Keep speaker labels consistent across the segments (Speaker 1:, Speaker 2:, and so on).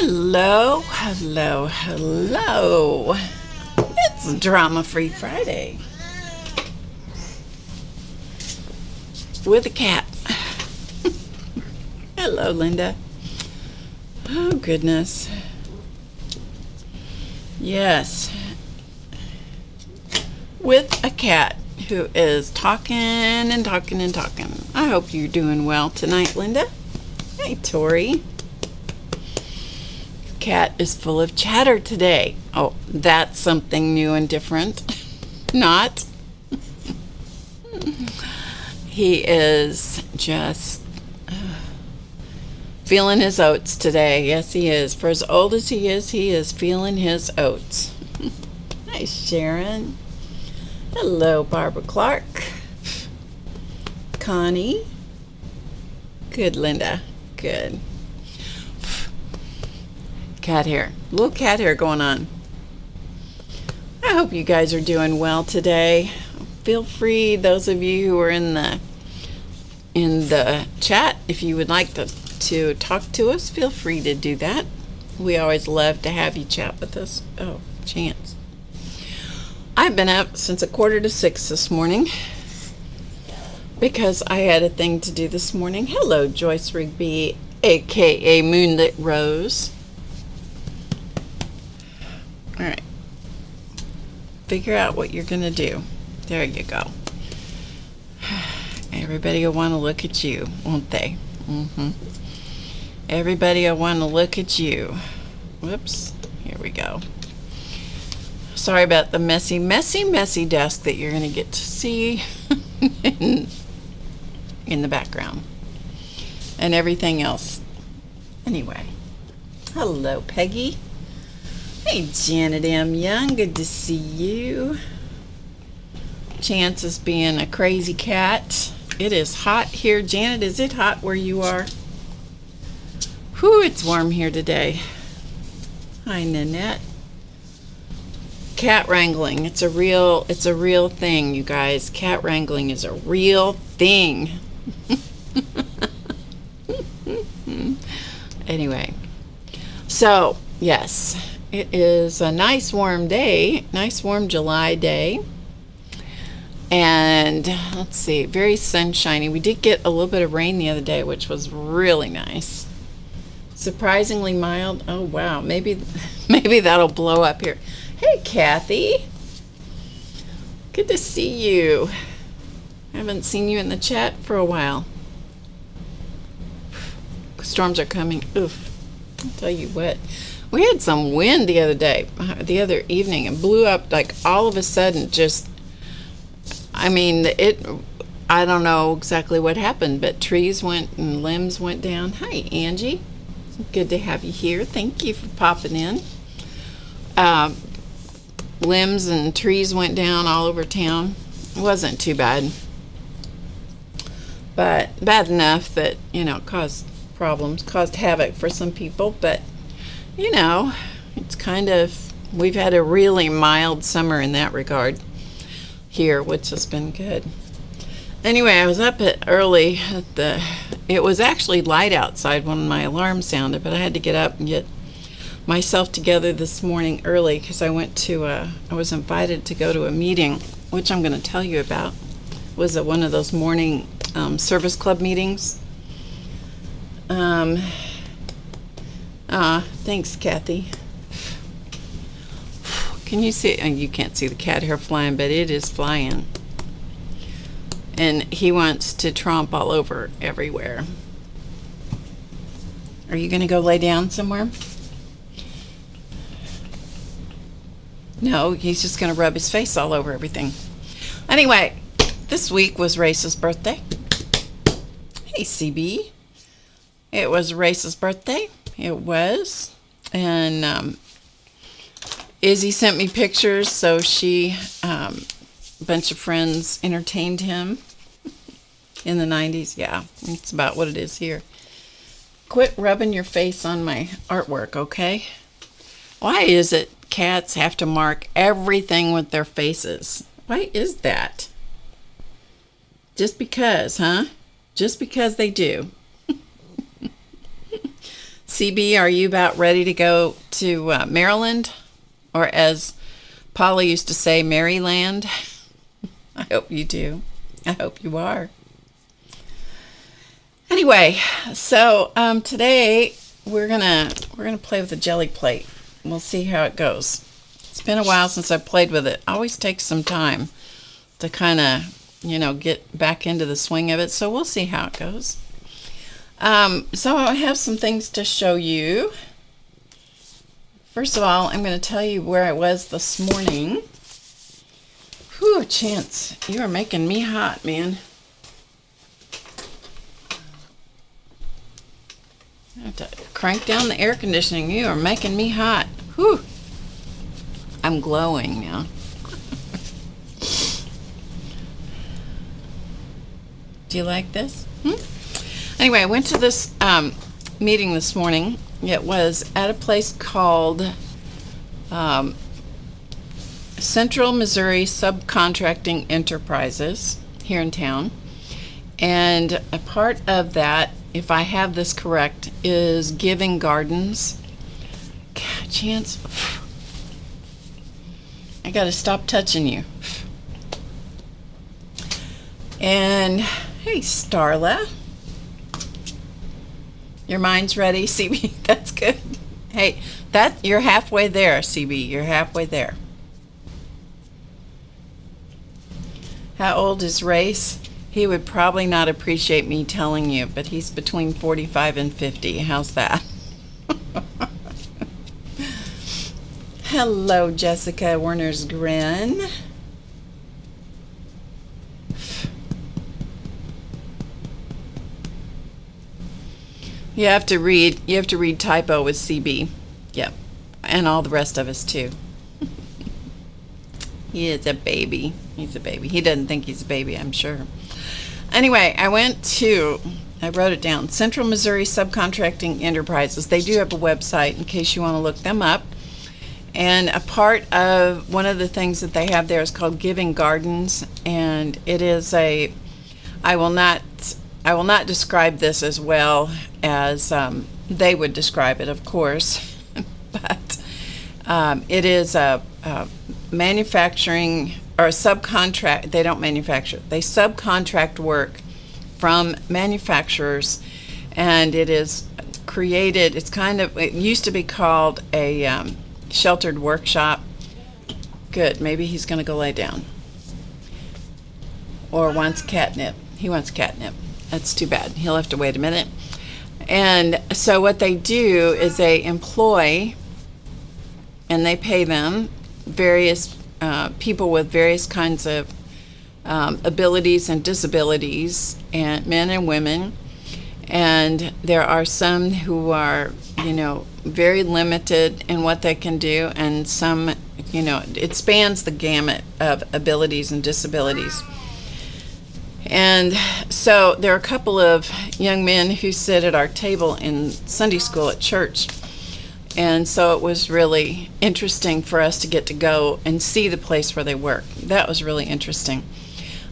Speaker 1: Hello, hello, hello. It's Drama Free Friday with a cat. Hello, Linda. Oh, goodness. Yes. With a cat who is talking and talking and talking. I hope you're doing well tonight, Linda. Hey, Tori. Cat is full of chatter today. Oh, that's something new and different. Not. He is just feeling his oats today. Yes, he is. For as old as he is feeling his oats. Hi, Sharon. Hello, Barbara Clark. Connie. Good, Linda. Good. Cat hair. Little cat hair going on. I hope you guys are doing well today. Feel free, those of you who are in the chat, if you would like to talk to us, feel free to do that. We always love to have you chat with us. Oh, chance. I've been up since 5:45 this morning because I had a thing to do this morning. Hello, Joyce Rigby, aka Moonlit Rose. All right. Figure out what you're going to do. There you go. Everybody will want to look at you, won't they? Everybody will want to look at you. Whoops. Here we go. Sorry about the messy desk that you're going to get to see in the background. And everything else. Anyway. Hello, Peggy. Hey, Janet M. Young, good to see you. Chance is being a crazy cat. It is hot here. Janet, is it hot where you are? Whew, it's warm here today. Hi, Nanette. Cat wrangling. It's a real thing, you guys. Cat wrangling is a real thing. Anyway, so yes. It is a nice warm day, nice warm July day, and let's see, very sunshiny. We did get a little bit of rain the other day, which was really nice. Surprisingly mild. Oh wow, maybe that'll blow up here. Hey, Kathy, good to see you. I haven't seen you in the chat for a while. Storms are coming. Oof, I'll tell you what. We had some wind the other evening, and blew up like all of a sudden. I don't know exactly what happened, but trees went and limbs went down. Hi, Angie. Good to have you here. Thank you for popping in. Limbs and trees went down all over town. It wasn't too bad, but bad enough that, caused problems, caused havoc for some people, but it's we've had a really mild summer in that regard here, which has been good. Anyway, I was up early it was actually light outside when my alarm sounded, but I had to get up and get myself together this morning early because I was invited to go to a meeting, which I'm going to tell you about. It was one of those morning service club meetings. Thanks, Kathy. Can you see? You can't see the cat hair flying, but it is flying. And he wants to tromp all over everywhere. Are you going to go lay down somewhere? No, he's just going to rub his face all over everything. Anyway, this week was Race's birthday. Hey, CB. It was Race's birthday. It was. And Izzy sent me pictures, so a bunch of friends entertained him in the 90s. Yeah, it's about what it is here. Quit rubbing your face on my artwork, okay? Why is it cats have to mark everything with their faces? Why is that? Just because, huh? Just because they do. CB, are you about ready to go to Maryland? Or as Paula used to say, Maryland? I hope you do. I hope you are. Anyway, so today we're gonna play with the jelly plate. We'll see how it goes. It's been a while since I've played with it. Always takes some time to kind of, get back into the swing of it. So we'll see how it goes. So I have some things to show you. First of all, I'm going to tell you where I was this morning. Whew, Chance, you are making me hot, man. I have to crank down the air conditioning. You are making me hot. Whew. I'm glowing now. Do you like this? Anyway, I went to this meeting this morning. It was at a place called Central Missouri Subcontracting Enterprises here in town. And a part of that, if I have this correct, is Giving Gardens. God, Chance, I got to stop touching you. And hey, Starla. Your mind's ready, CB? That's good. Hey, you're halfway there, CB. You're halfway there. How old is Race? He would probably not appreciate me telling you, but he's between 45 and 50. How's that? Hello, Jessica Werner's Grin. You have to read typo with CB. Yep. And all the rest of us too. He is a baby. He's a baby. He doesn't think he's a baby, I'm sure. Anyway, I wrote it down, Central Missouri Subcontracting Enterprises. They do have a website in case you want to look them up. And a part of one of the things that they have there is called Giving Gardens. And it is I will not describe this as well as they would describe it, of course, but it is a manufacturing or a subcontract. They don't manufacture. They subcontract work from manufacturers, and it is created. It used to be called a sheltered workshop. Good. Maybe he's going to go lay down. Or wants catnip. He wants catnip. That's too bad. He'll have to wait a minute. And so what they do is they employ and they pay them various people with various kinds of abilities and disabilities, and men and women. And there are some who are, very limited in what they can do, and some, it spans the gamut of abilities and disabilities. And so there are a couple of young men who sit at our table in Sunday school at church. And so it was really interesting for us to get to go and see the place where they work. That was really interesting.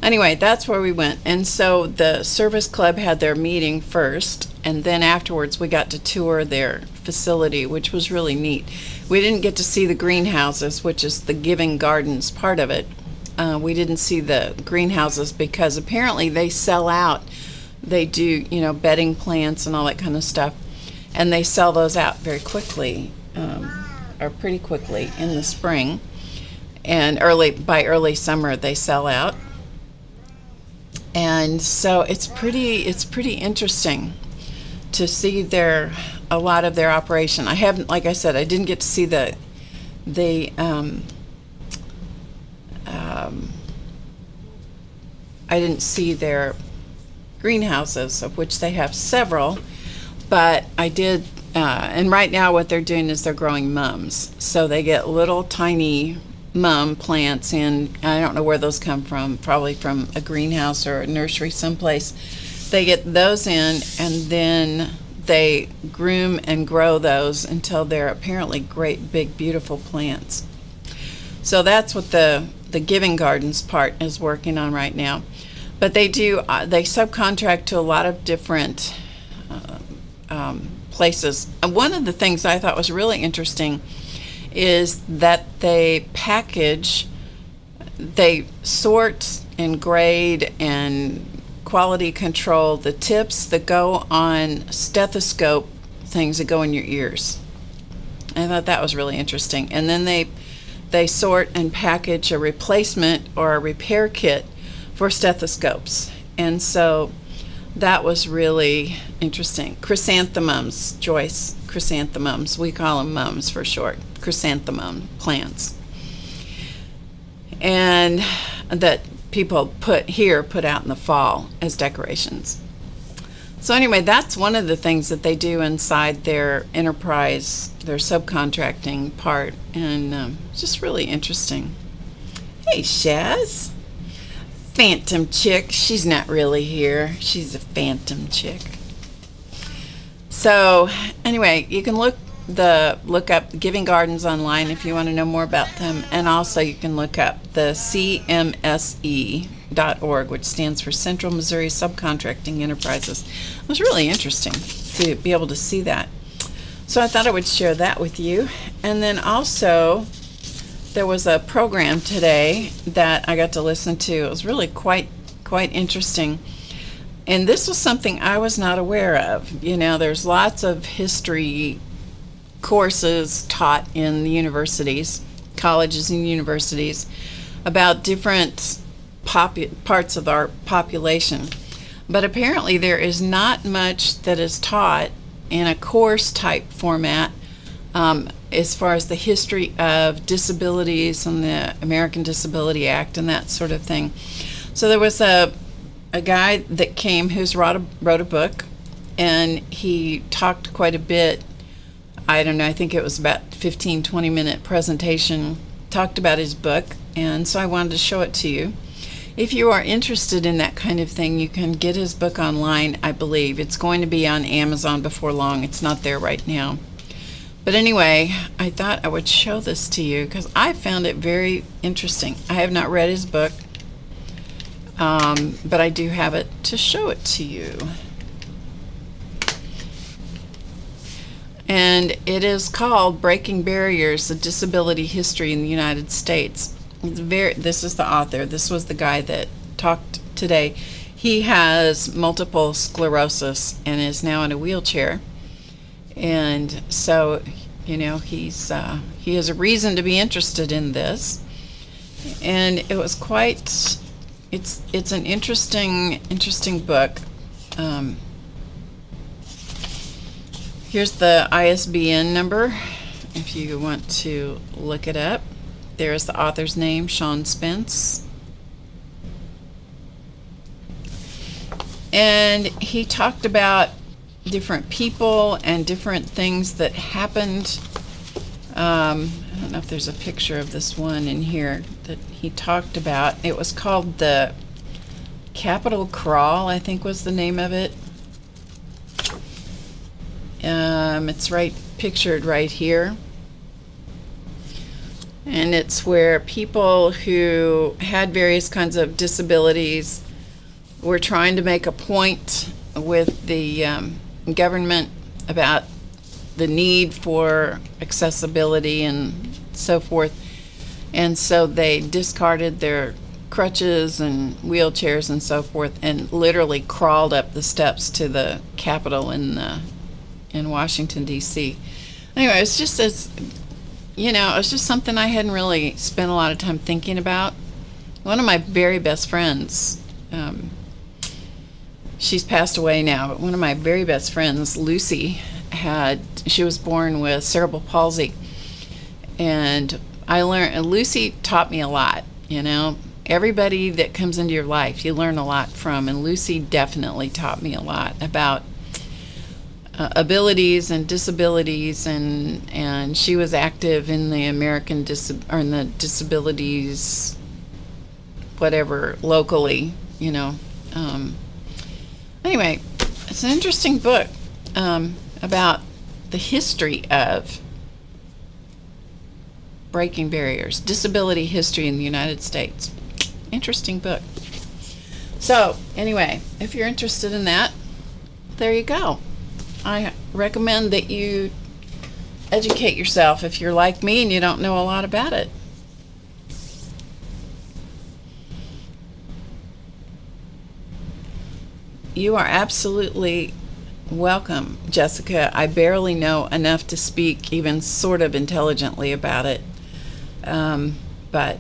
Speaker 1: Anyway, that's where we went. And so the service club had their meeting first, and then afterwards we got to tour their facility, which was really neat. We didn't get to see the greenhouses, which is the Giving Gardens part of it. We didn't see the greenhouses because apparently they sell out. They do, bedding plants and all that kind of stuff. And they sell those out very quickly, or pretty quickly in the spring. And by early summer they sell out. And so it's pretty interesting to see a lot of their operation. I haven't, like I said, I didn't get to see I didn't see their greenhouses, of which they have several, but I did, and right now what they're doing is they're growing mums. So they get little tiny mum plants in, I don't know where those come from, probably from a greenhouse or a nursery someplace. They get those in, and then they groom and grow those until they're apparently great, big, beautiful plants. So that's what the Giving Gardens part is working on right now. But they subcontract to a lot of different places. And one of the things I thought was really interesting is that they sort and grade and quality control the tips that go on stethoscope things that go in your ears. I thought that was really interesting. And then they sort and package a replacement or a repair kit for stethoscopes. And so that was really interesting. Chrysanthemums, Joyce, chrysanthemums. We call them mums for short. Chrysanthemum plants. And that people put out in the fall as decorations. So anyway, that's one of the things that they do inside their enterprise, their subcontracting part, and just really interesting. Hey, Shaz. Phantom chick. She's not really here. She's a phantom chick. So anyway, you can look up Giving Gardens online if you want to know more about them, and also you can look up the CMSE.org, which stands for Central Missouri Subcontracting Enterprises. It was really interesting to be able to see that. So I thought I would share that with you. And then also there was a program today that I got to listen to. It was really quite interesting. And this was something I was not aware of. You know, there's lots of history courses taught in the universities, colleges and universities, about different parts of our population. But apparently there is not much that is taught in a course type format as far as the history of disabilities and the American Disability Act and that sort of thing. So there was a guy that came who's wrote a book, and he talked quite a bit. I don't know, I think it was about 15-20 minute presentation, talked about his book, and so I wanted to show it to you. If you are interested in that kind of thing, you can get his book online, I believe. It's going to be on Amazon before long. It's not there right now. But anyway, I thought I would show this to you because I found it very interesting. I have not read his book, but I do have it to show it to you. And it is called Breaking Barriers, A Disability History in the United States. This is the author. This was the guy that talked today. He has multiple sclerosis and is now in a wheelchair. And so, you know, he has a reason to be interested in this. And it was it's an interesting book. Here's the ISBN number if you want to look it up. There's the author's name, Sean Spence. And he talked about different people and different things that happened. I don't know if there's a picture of this one in here that he talked about. It was called the Capitol Crawl, I think was the name of it. It's pictured right here. And it's where people who had various kinds of disabilities were trying to make a point with the government about the need for accessibility and so forth. And so they discarded their crutches and wheelchairs and so forth and literally crawled up the steps to the Capitol in Washington, D.C. Anyway, it's just it's just something I hadn't really spent a lot of time thinking about. One of my very best friends, she's passed away now, but one of my very best friends, Lucy, she was born with cerebral palsy. And Lucy taught me a lot, you know. Everybody that comes into your life, you learn a lot from, and Lucy definitely taught me a lot about abilities and disabilities, and she was active in the American disabilities, whatever, locally, you know. Anyway, it's an interesting book about the history of breaking barriers, disability history in the United States. Interesting book. So anyway, if you're interested in that, there you go. I recommend that you educate yourself if you're like me and you don't know a lot about it. You are absolutely welcome, Jessica. I barely know enough to speak even sort of intelligently about it. But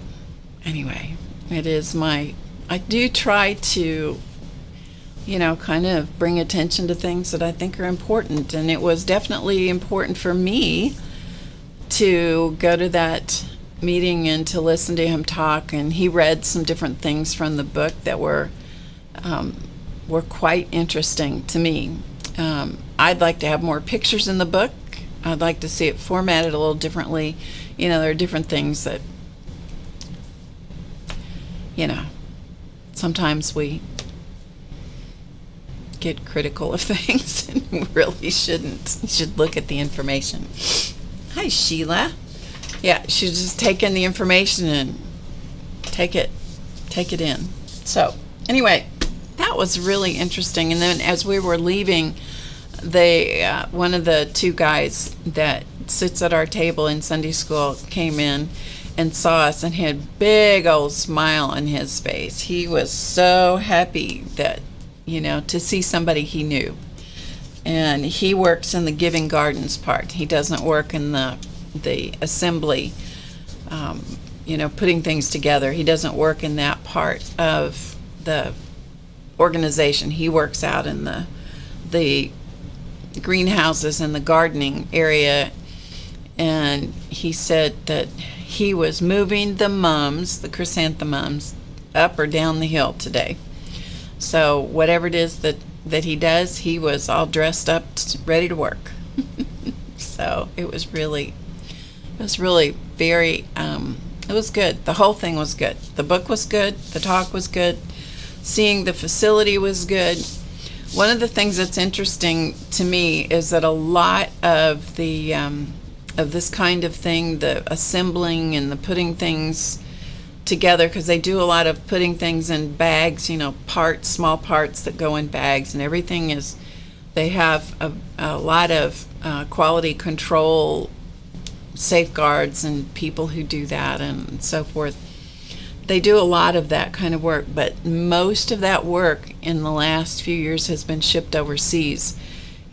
Speaker 1: anyway, it is I do try to, kind of bring attention to things that I think are important. And it was definitely important for me to go to that meeting and to listen to him talk. And he read some different things from the book that were quite interesting to me. I'd like to have more pictures in the book. I'd like to see it formatted a little differently. There are different things that, sometimes we get critical of things and we really shouldn't. You should look at the information. Hi, Sheila. Yeah, she's just taking the information and take it in. So, anyway, that was really interesting. And then as we were leaving, one of the two guys that sits at our table in Sunday school came in and saw us and had a big old smile on his face. He was so happy that, to see somebody he knew. And he works in the Giving Gardens part. He doesn't work in the assembly, putting things together. He doesn't work in that part of the organization. He works out in the greenhouses and the gardening area. And he said that he was moving the chrysanthemums, up or down the hill today. So whatever it is that he does, he was all dressed up, ready to work. So it was really very, it was good. The whole thing was good. The book was good. The talk was good. Seeing the facility was good. One of the things that's interesting to me is that a lot of the of this kind of thing, the assembling and the putting things together, because they do a lot of putting things in bags, small parts that go in bags, and everything they have a lot of quality control safeguards and people who do that and so forth. They do a lot of that kind of work, but most of that work in the last few years has been shipped overseas.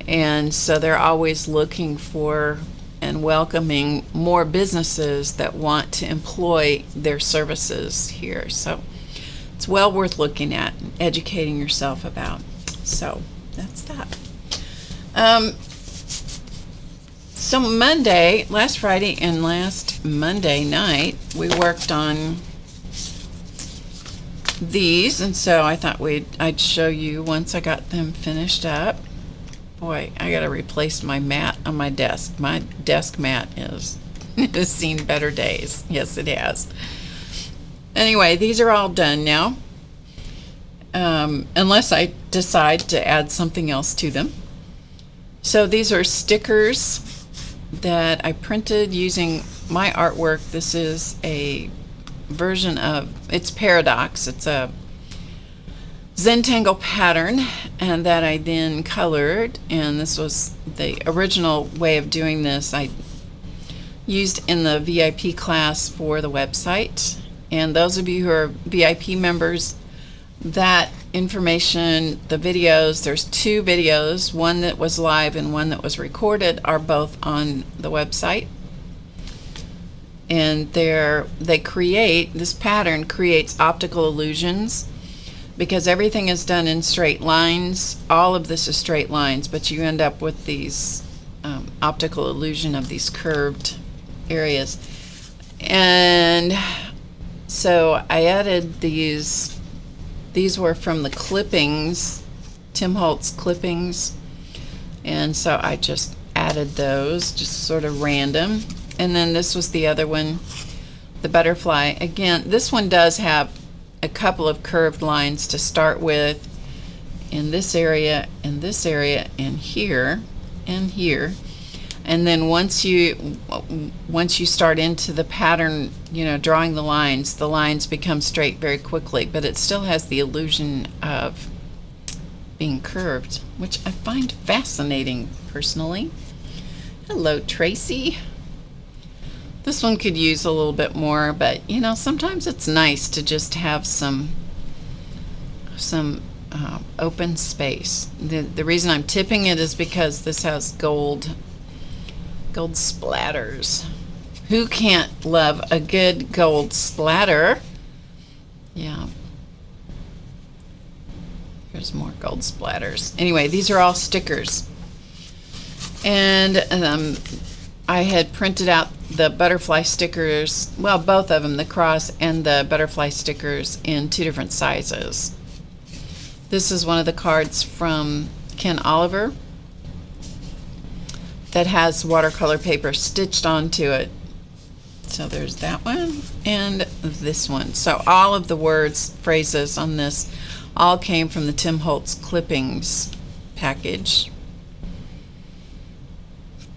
Speaker 1: And so they're always looking for and welcoming more businesses that want to employ their services here. So it's well worth looking at and educating yourself about. So that's that. So last Friday and last Monday night, we worked on these, and so I thought I'd show you once I got them finished up. Boy, I gotta replace my mat on my desk. My desk mat has seen better days. Yes, it has. Anyway, these are all done now, unless I decide to add something else to them. So these are stickers that I printed using my artwork. This is a version of, it's Paradox. It's a Zentangle pattern, and that I then colored, and this was the original way of doing this. I used in the VIP class for the website, and those of you who are VIP members, that information, the videos, there's 2 videos, one that was live and one that was recorded, are both on the website. And this pattern creates optical illusions, because everything is done in straight lines. All of this is straight lines, but you end up with these optical illusion of these curved areas. And so I added these. These were from the clippings, Tim Holtz clippings. And so I just added those, just sort of random. And then this was the other one, the butterfly. Again, this one does have a couple of curved lines to start with in this area, and this area, and here, and here. And then once you start into the pattern, drawing the lines become straight very quickly, but it still has the illusion of being curved, which I find fascinating personally. Hello, Tracy. This one could use a little bit more, but you know, sometimes it's nice to just have some open space. The reason I'm tipping it is because this has gold splatters. Who can't love a good gold splatter? Yeah. There's more gold splatters. Anyway, these are all stickers. And I had printed out the butterfly stickers, well, both of them, the cross and the butterfly stickers, in 2 different sizes. This is one of the cards from Ken Oliver that has watercolor paper stitched onto it. So there's that one and this one. So all of the words, phrases on this all came from the Tim Holtz clippings package.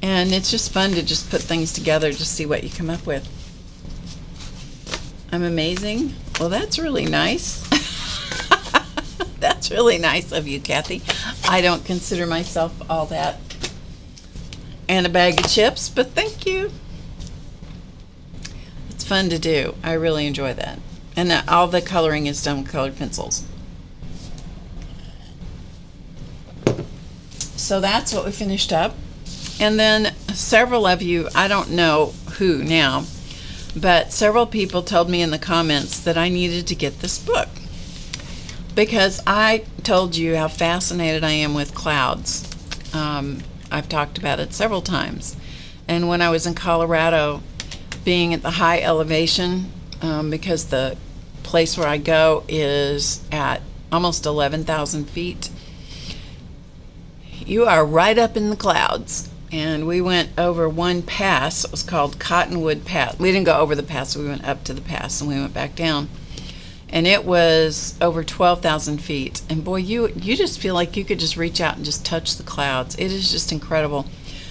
Speaker 1: And it's just fun to just put things together to see what you come up with. I'm amazing. Well, that's really nice. That's really nice of you, Kathy. I don't consider myself all that. And a bag of chips, but thank you. It's fun to do. I really enjoy that. And all the coloring is done with colored pencils. So that's what we finished up. And then several of you, I don't know who now, but several people told me in the comments that I needed to get this book, because I told you how fascinated I am with clouds. I've talked about it several times. And when I was in Colorado, being at the high elevation, because the place where I go is at almost 11,000 feet, you are right up in the clouds. And we went over one pass. It was called Cottonwood Pass. We didn't go over the pass. We went up to the pass and we went back down. And it was over 12,000 feet. And boy, you just feel like you could just reach out and just touch the clouds. It is just incredible.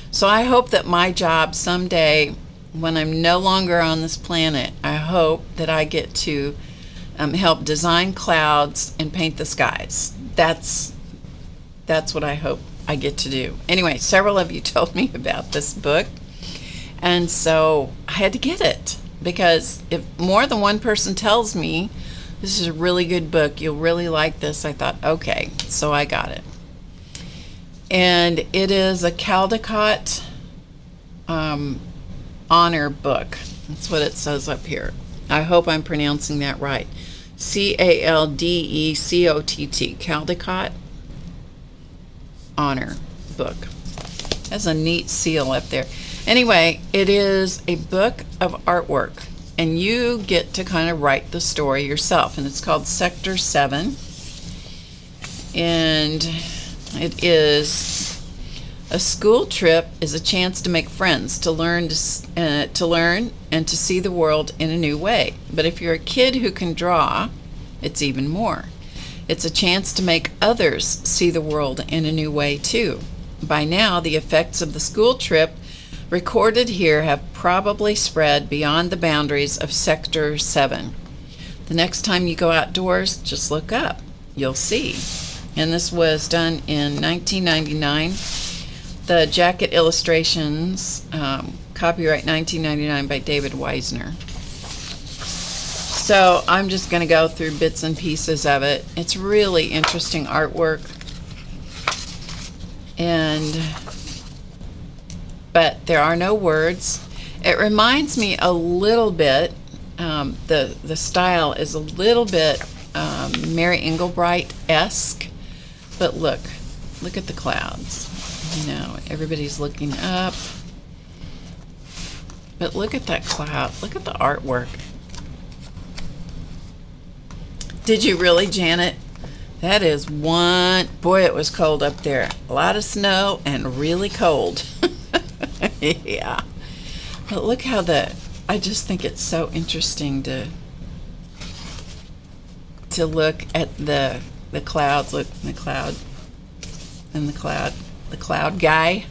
Speaker 1: So I hope that my job someday, when I'm no longer on this planet, I hope that I get to help design clouds and paint the skies. That's what I hope I get to do. Anyway, several of you told me about this book, and so I had to get it, because if more than one person tells me this is a really good book, you'll really like this, I thought, okay, so I got it. And it is a Caldecott honor book. That's what it says up here. I hope I'm pronouncing that right. Caldecott, Caldecott honor book. Has a neat seal up there. Anyway, it is a book of artwork, and you get to kind of write the story yourself, and it's called Sector 7, and it is a school trip is a chance to make friends, to learn and to see the world in a new way. But if you're a kid who can draw, it's even more. It's a chance to make others see the world in a new way, too. By now, the effects of the school trip recorded here have probably spread beyond the boundaries of Sector 7. The next time you go outdoors, just look up. You'll see. And this was done in 1999. The jacket illustrations, copyright 1999 by David Weisner. So I'm just going to go through bits and pieces of it. It's really interesting artwork, but there are no words. It reminds me a little bit, the style is a little bit Mary Engelbreit-esque, but look at the clouds. You know, everybody's looking up, but look at that cloud. Look at the artwork. Did you really, Janet? That is one. Boy, it was cold up there. A lot of snow and really cold. Yeah. But look how I just think it's so interesting to look at the clouds. Look, the cloud and the cloud guy.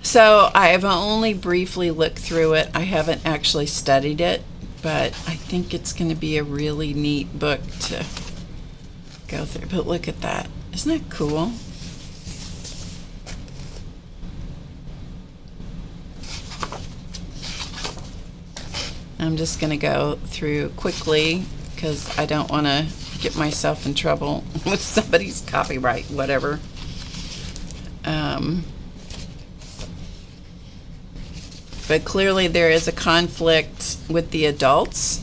Speaker 1: So I have only briefly looked through it. I haven't actually studied it. But I think it's going to be a really neat book go through. But look at that. Isn't that cool? I'm just going to go through quickly because I don't want to get myself in trouble with somebody's copyright, whatever. But clearly there is a conflict with the adults,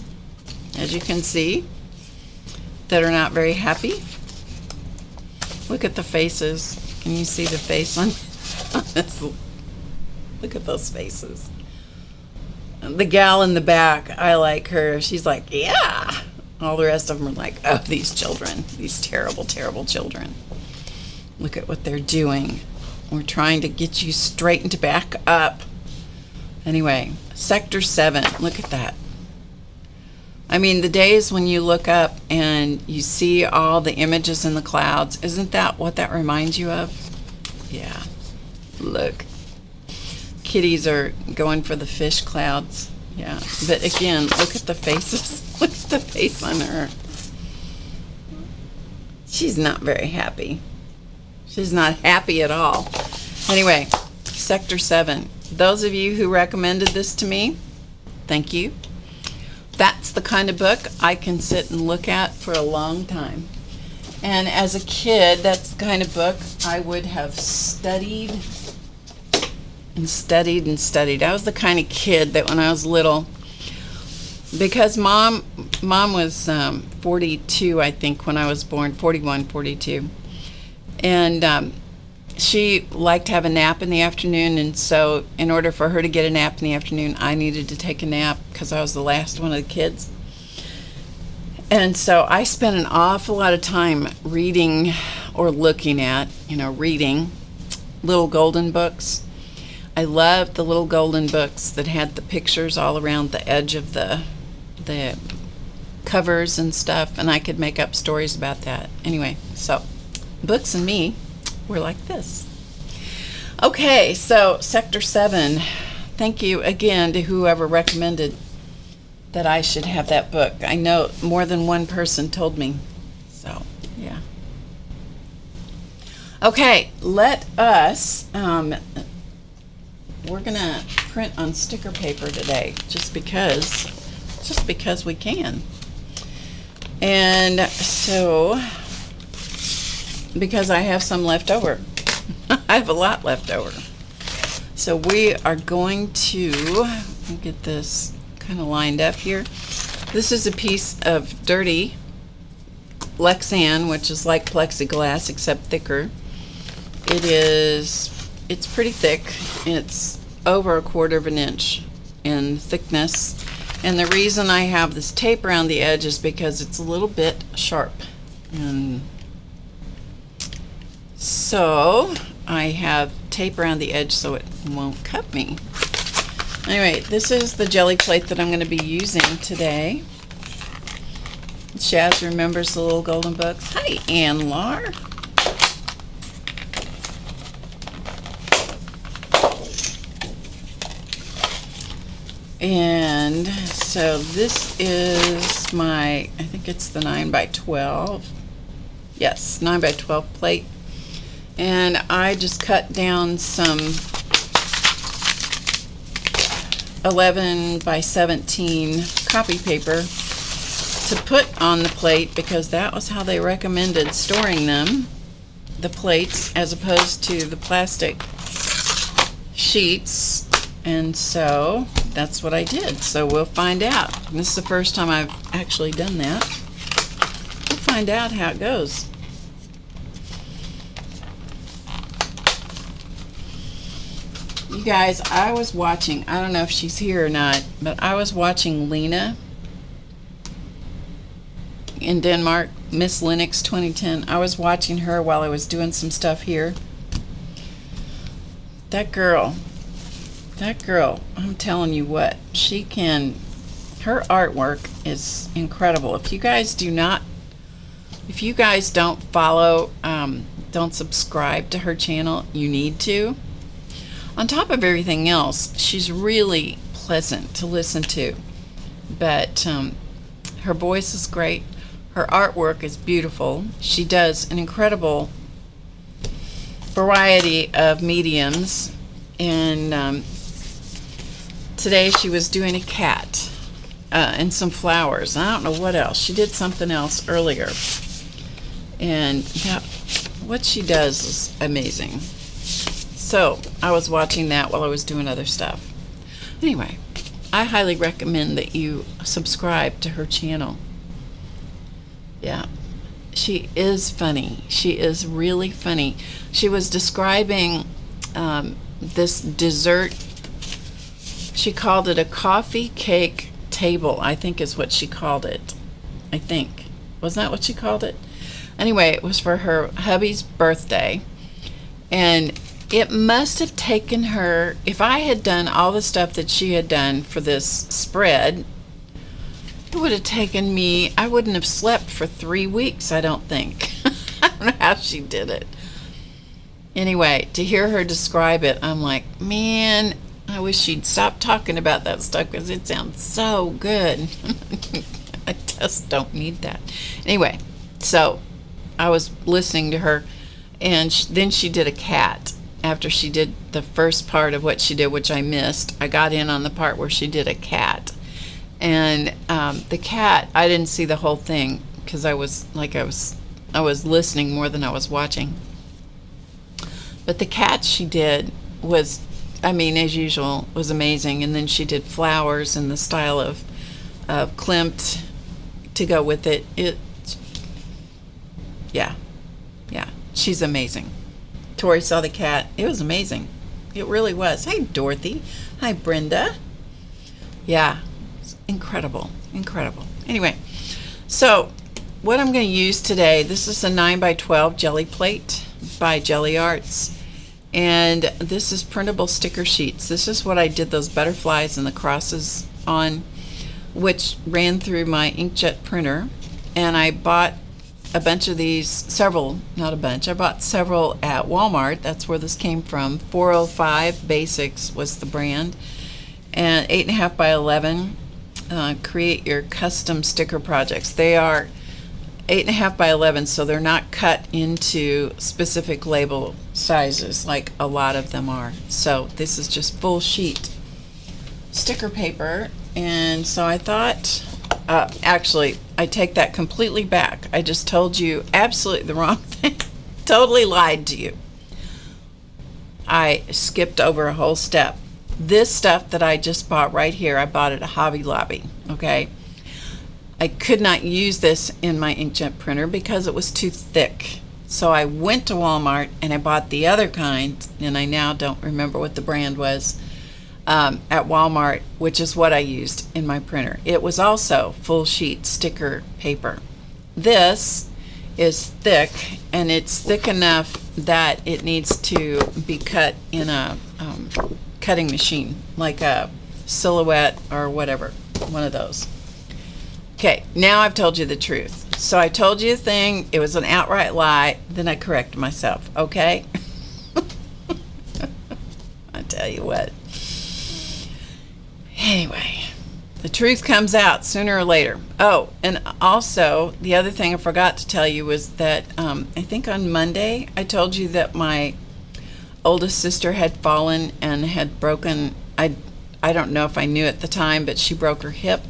Speaker 1: as you can see, that are not very happy. Look at the faces. Can you see the face on this? Look at those faces. The gal in the back, I like her. She's like, yeah. All the rest of them are like, oh, these children, these terrible, terrible children. Look at what they're doing. We're trying to get you straightened back up. Anyway, Sector 7, look at that. I mean, the days when you look up and you see all the images in the clouds, isn't that what that reminds you of? Yeah, look. Kitties are going for the fish clouds. Yeah, but again, look at the faces. Look at the face on her. She's not very happy. She's not happy at all. Anyway, Sector 7. Those of you who recommended this to me, thank you. That's the kind of book I can sit and look at for a long time. And as a kid, that's the kind of book I would have studied and studied and studied. I was the kind of kid that when I was little, because mom was 42, I think, when I was born, 41, 42. And she liked to have a nap in the afternoon, and so in order for her to get a nap in the afternoon, I needed to take a nap because I was the last one of the kids. And so I spent an awful lot of time reading or looking at, reading little golden books. I loved the little golden books that had the pictures all around the edge of the covers and stuff, and I could make up stories about that. Anyway, so books and me were like this. Okay, so Sector 7. Thank you again to whoever recommended that I should have that book. I know more than one person told me. So, yeah. Okay, let us, we're going to print on sticker paper today just because we can. And so, because I have some left over. I have a lot left over. So we are going to get this kind of lined up here. This is a piece of dirty Lexan, which is like plexiglass except thicker. It's pretty thick. It's over 1/4 of an inch in thickness. And the reason I have this tape around the edge is because it's a little bit sharp. And so I have tape around the edge so it won't cut me. Anyway, this is the jelly plate that I'm going to be using today. Shaz remembers the little golden books. Hi, Ann Lar. And so this is my, I think it's the 9x12. Yes, 9x12 plate. And I just cut down some 11x17 copy paper to put on the plate because that was how they recommended storing them, the plates, as opposed to the plastic sheets. And so that's what I did. So we'll find out. This is the first time I've actually done that. We'll find out how it goes. You guys, I was watching, I don't know if she's here or not, but I was watching Lena in Denmark, Miss Linux 2010. I was watching her while I was doing some stuff here. That girl, I'm telling you what, she can, her artwork is incredible. If you guys don't follow, don't subscribe to her channel, you need to. On top of everything else, she's really pleasant to listen to. But her voice is great. Her artwork is beautiful. She does an incredible variety of mediums, and today she was doing a cat and some flowers. I don't know what else. She did something else earlier, and what she does is amazing. So I was watching that while I was doing other stuff. Anyway, I highly recommend that you subscribe to her channel. Yeah, she is funny. She is really funny. She was describing this dessert. She called it a coffee cake table, I think is what she called it. I think. Wasn't that what she called it? Anyway, it was for her hubby's birthday. And it must have taken her, if I had done all the stuff that she had done for this spread, it would have taken me, I wouldn't have slept for 3 weeks, I don't think. I don't know how she did it. Anyway, to hear her describe it, I'm like, man, I wish she'd stop talking about that stuff because it sounds so good. I just don't need that. Anyway, so I was listening to her, and then she did a cat. After she did the first part of what she did, which I missed, I got in on the part where she did a cat. And the cat, I didn't see the whole thing because I was listening more than I was watching. But the cat she did was, I mean, as usual, was amazing. And then she did flowers in the style of Klimt to go with it. Yeah, she's amazing. Tori saw the cat. It was amazing. It really was. Hey, Dorothy. Hi, Brenda. Yeah, it's incredible. Anyway, so what I'm going to use today, this is a 9x12 jelly plate by Jelly Arts. And this is printable sticker sheets. This is what I did those butterflies and the crosses on, which ran through my inkjet printer. And I bought a bunch of these, not a bunch, I bought several at Walmart. That's where this came from. 405 Basics was the brand. And 8.5 by 11. Create your custom sticker projects. They are 8.5 by 11, so they're not cut into specific label sizes like a lot of them are. So this is just full sheet sticker paper. And so I thought, actually, I take that completely back. I just told you absolutely the wrong thing. Totally lied to you. I skipped over a whole step. This stuff that I just bought right here, I bought at a Hobby Lobby, okay? I could not use this in my inkjet printer because it was too thick. So I went to Walmart and I bought the other kind, and I now don't remember what the brand was, at Walmart, which is what I used in my printer. It was also full sheet sticker paper. This is thick, and it's thick enough that it needs to be cut in a cutting machine, like a Silhouette or whatever, one of those. Okay, now I've told you the truth. So I told you a thing, it was an outright lie, then I corrected myself, okay? I tell you what. Anyway, the truth comes out sooner or later. Oh, and also, the other thing I forgot to tell you was that I think on Monday I told you that my oldest sister had fallen and had broken, I don't know if I knew at the time, but she broke her hip,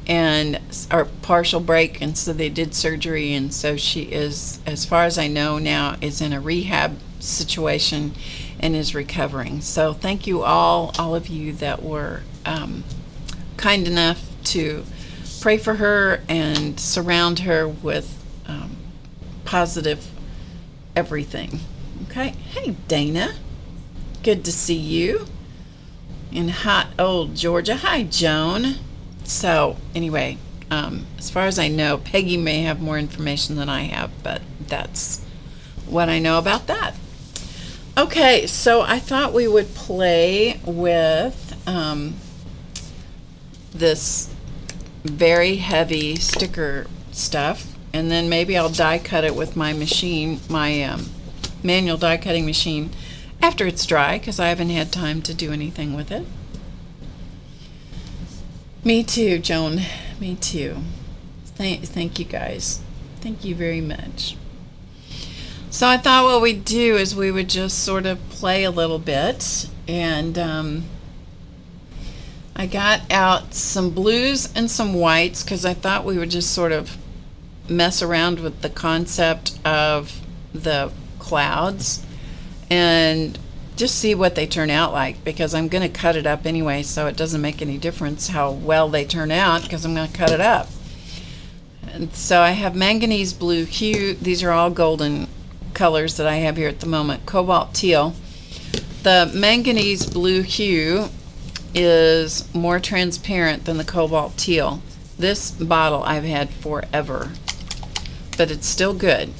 Speaker 1: and or partial break, and so they did surgery, and so she is, as far as I know now, is in a rehab situation and is recovering. So thank you all of you that were kind enough to pray for her and surround her with positive everything. Okay. Hey, Dana. Good to see you in hot old Georgia. Hi, Joan. So anyway, as far as I know, Peggy may have more information than I have, but that's what I know about that. Okay, so I thought we would play with this very heavy sticker stuff, and then maybe I'll die cut it with my machine, my manual die cutting machine, after it's dry, because I haven't had time to do anything with it. Me too, Joan. Me too. Thank you guys. Thank you very much. So I thought what we'd do is we would just sort of play a little bit, and I got out some blues and some whites because I thought we would just sort of mess around with the concept of the clouds and just see what they turn out like, because I'm going to cut it up anyway, so it doesn't make any difference how well they turn out because I'm going to cut it up. And so I have manganese blue hue. These are all golden colors that I have here at the moment. Cobalt teal. The manganese blue hue is more transparent than the cobalt teal. This bottle I've had forever, but it's still good.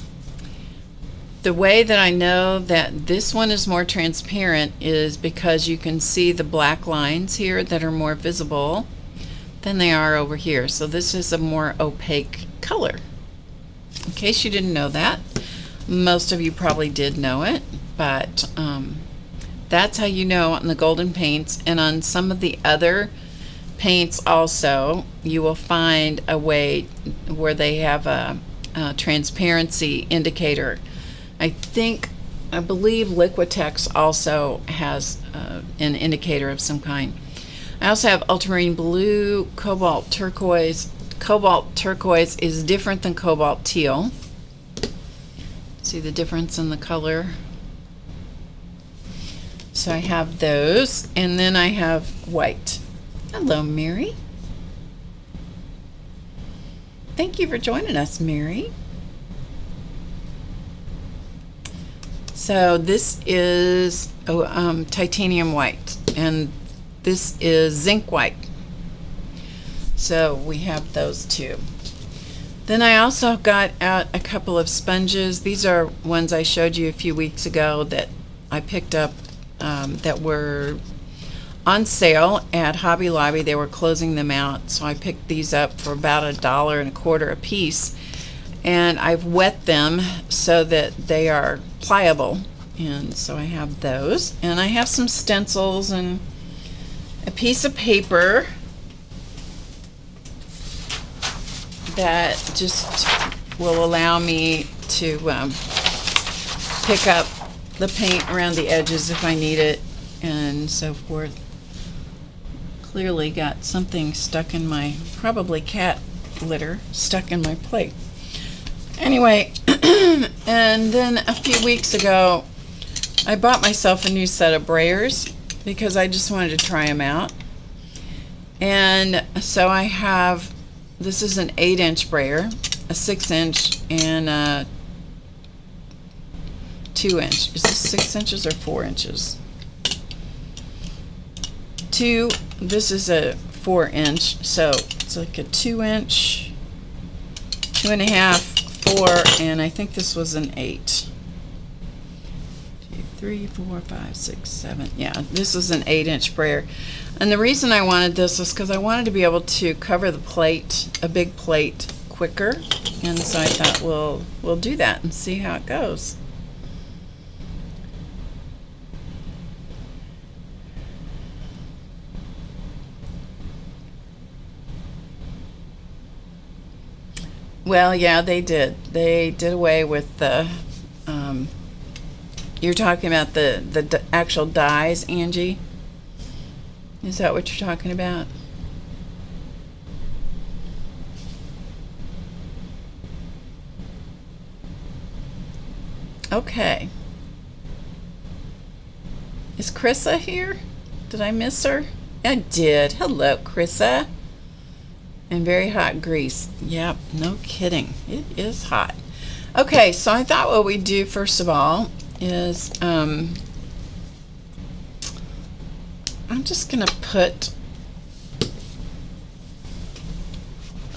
Speaker 1: The way that I know that this one is more transparent is because you can see the black lines here that are more visible than they are over here. So this is a more opaque color. In case you didn't know that, most of you probably did know it, but that's how you know on the golden paints. And on some of the other paints also, you will find a way where they have a transparency indicator. I believe Liquitex also has an indicator of some kind. I also have ultramarine blue, cobalt turquoise. Cobalt turquoise is different than cobalt teal. See the difference in the color? So I have those, and then I have white. Hello, Mary. Thank you for joining us, Mary. So this is titanium white, and this is zinc white. So we have those two. Then I also got out a couple of sponges. These are ones I showed you a few weeks ago that I picked up that were on sale at Hobby Lobby. They were closing them out, so I picked these up for about $1.25 a piece. And I've wet them so that they are pliable, and so I have those. And I have some stencils and a piece of paper that just will allow me to pick up the paint around the edges if I need it and so forth. Clearly got something stuck in my, probably cat litter, stuck in my plate. Anyway, and then a few weeks ago I bought myself a new set of brayers because I just wanted to try them out. And so I have, this is an 8-inch brayer, a 6-inch, and a 2-inch. Is this 6 inches or 4 inches? This is a 4-inch, so it's like a 2-inch, 2.5, 4, and I think this was an 8. 2, 3, 4, 5, 6, 7. Yeah, this was an 8-inch brayer. And the reason I wanted this is because I wanted to be able to cover the plate, a big plate, quicker. And so I thought we'll do that and see how it goes. Well, yeah, they did. They did away with the, you're talking about the actual dies, Angie? Is that what you're talking about? Okay. Is Chrissa here? Did I miss her? I did. Hello, Chrissa. And very hot grease. Yep, no kidding. It is hot. Okay, so I thought what we'd do first of all is I'm just gonna put,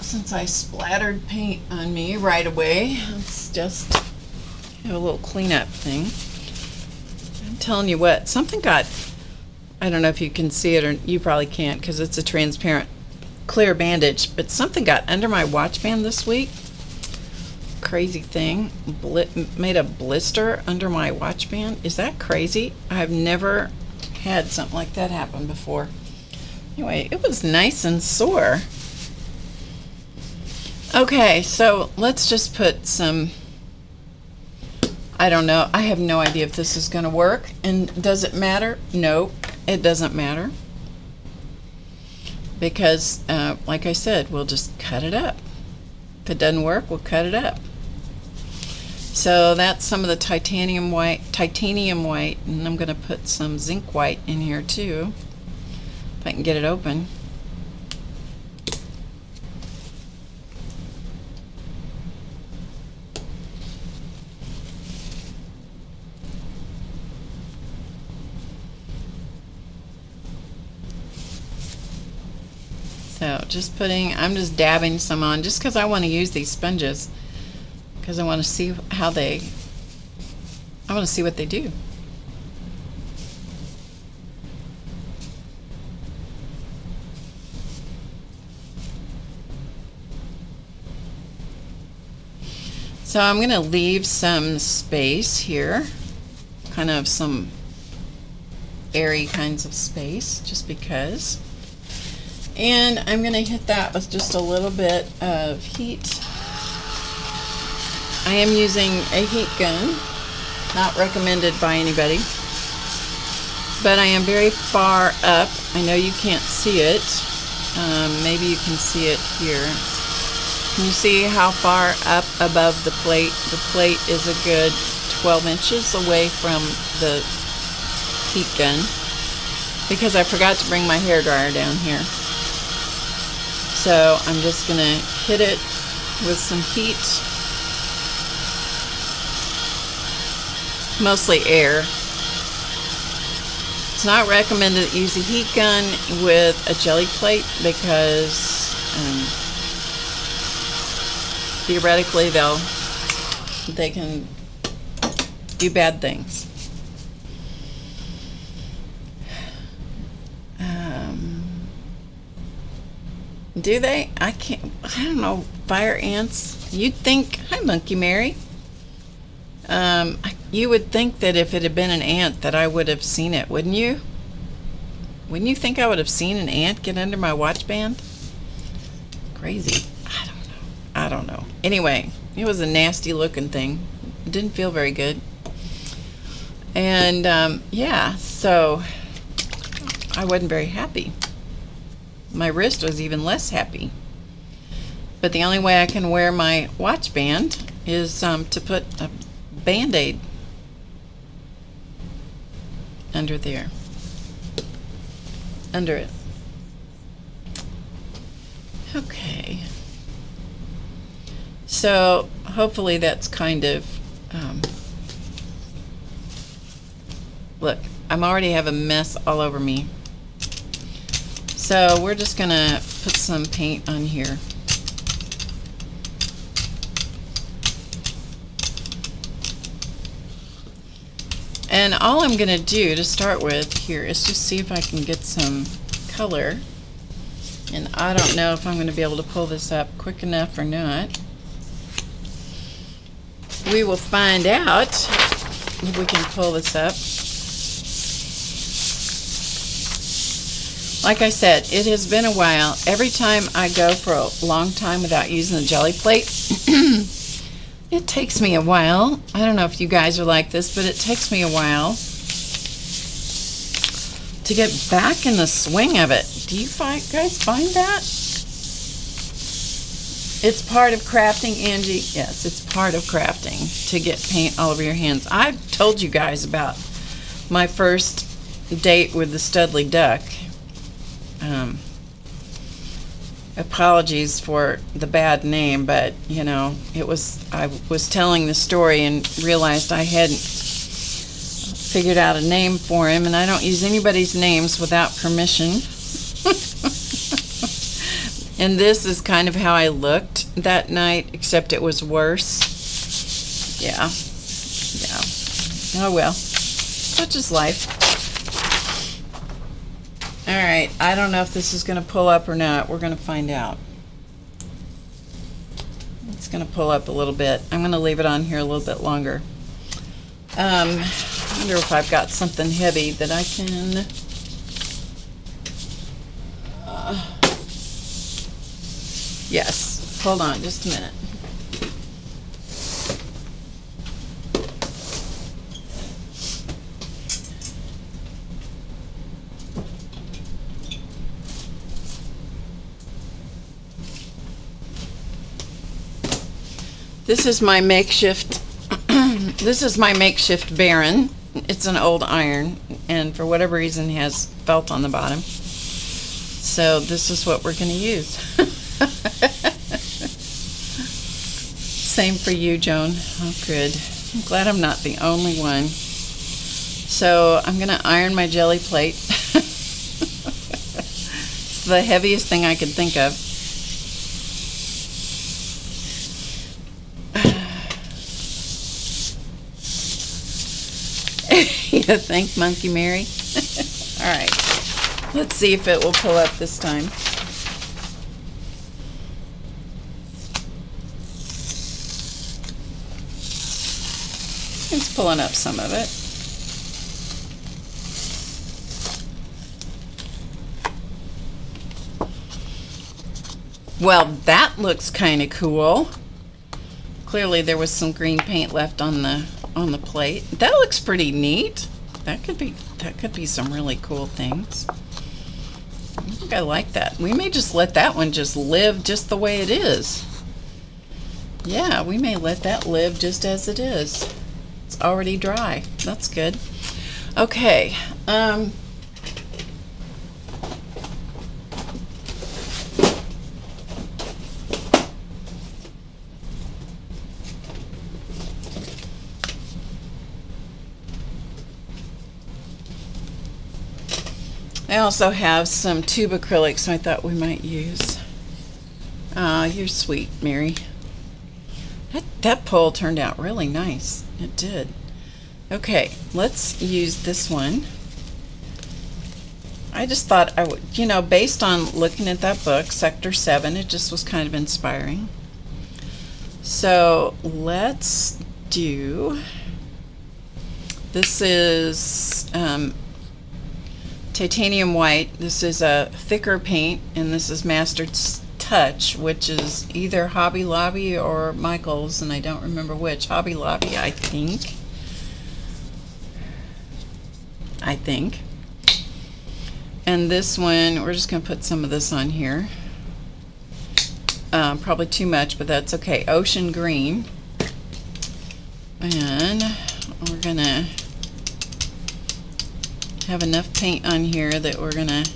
Speaker 1: since I splattered paint on me right away, let's just have a little cleanup thing. I'm telling you what, something got, I don't know if you can see it, or you probably can't because it's a transparent clear bandage, but something got under my watch band this week. Crazy thing. Made a blister under my watch band. Is that crazy? I've never had something like that happen before. Anyway, it was nice and sore. Okay, so let's just put some, I don't know, I have no idea if this is going to work. And does it matter? No, it doesn't matter. Because, like I said, we'll just cut it up. If it doesn't work, we'll cut it up. So that's some of the titanium white, and I'm going to put some zinc white in here too, if I can get it open. So I'm just dabbing some on just because I want to use these sponges, because I want to see I want to see what they do. So I'm going to leave some space here, kind of some airy kinds of space, just because. And I'm going to hit that with just a little bit of heat. I am using a heat gun, not recommended by anybody, but I am very far up. I know you can't see it. Maybe you can see it here. Can you see how far up above the plate? The plate is a good 12 inches away from the heat gun, because I forgot to bring my hairdryer down here. So I'm just going to hit it with some heat, mostly air. It's not recommended to use a heat gun with a jelly plate, because theoretically they can do bad things. Do they? I don't know. Fire ants. You'd think, hi Monkey Mary. You would think that if it had been an ant that I would have seen it, wouldn't you? Wouldn't you think I would have seen an ant get under my watch band? Crazy. I don't know. Anyway, it was a nasty looking thing. It didn't feel very good. And yeah, so I wasn't very happy. My wrist was even less happy. But the only way I can wear my watch band is to put a Band-Aid under there. Under it. Okay. So hopefully that's kind of, look, I'm already have a mess all over me. So we're just going to put some paint on here. And all I'm going to do to start with here is just see if I can get some color. And I don't know if I'm going to be able to pull this up quick enough or not. We will find out if we can pull this up. Like I said, it has been a while. Every time I go for a long time without using the jelly plate, it takes me a while. I don't know if you guys are like this, but it takes me a while to get back in the swing of it. Do you guys find that? It's part of crafting, Angie. Yes, it's part of crafting to get paint all over your hands. I've told you guys about my first date with the Studley Duck. Apologies for the bad name, but you know, I was telling the story and realized I hadn't figured out a name for him, and I don't use anybody's names without permission. And this is kind of how I looked that night, except it was worse. Yeah. Oh well, such is life. Alright, I don't know if this is going to pull up or not. We're going to find out. It's going to pull up a little bit. I'm going to leave it on here a little bit longer. I wonder if I've got something heavy that I can... yes. Hold on just a minute. This is my makeshift this is my makeshift Baron. It's an old iron, and for whatever reason has felt on the bottom. So this is what we're going to use. Same for you, Joan. Oh, good. I'm glad I'm not the only one. So I'm going to iron my jelly plate. It's the heaviest thing I could think of. You think, Monkey Mary? All right. Let's see if it will pull up this time. It's pulling up some of it. Well, that looks kind of cool. Clearly there was some green paint left on the plate. That looks pretty neat. That could be some really cool things. I think I like that. We may just let that one just live just the way it is. Yeah, we may let that live just as it is. It's already dry. That's good. Okay. I also have some tube acrylics I thought we might use. You're sweet, Mary. That pull turned out really nice. It did. Okay, let's use this one. I just thought I would, based on looking at that book, Sector 7, it just was kind of inspiring. So let's do, this is titanium white. This is a thicker paint, and this is Master Touch, which is either Hobby Lobby or Michael's, and I don't remember which. Hobby Lobby, I think. And this one, we're just going to put some of this on here. Probably too much, but that's okay. Ocean green. And we're going to have enough paint on here that we're going to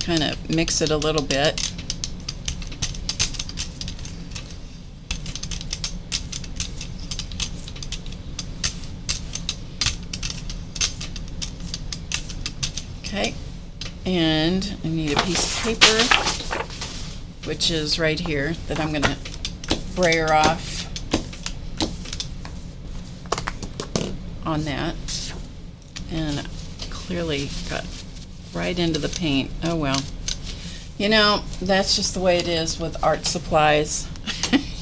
Speaker 1: kind of mix it a little bit. Okay, and I need a piece of paper, which is right here, that I'm going to brayer off on that. And clearly got right into the paint. Oh well. That's just the way it is with art supplies.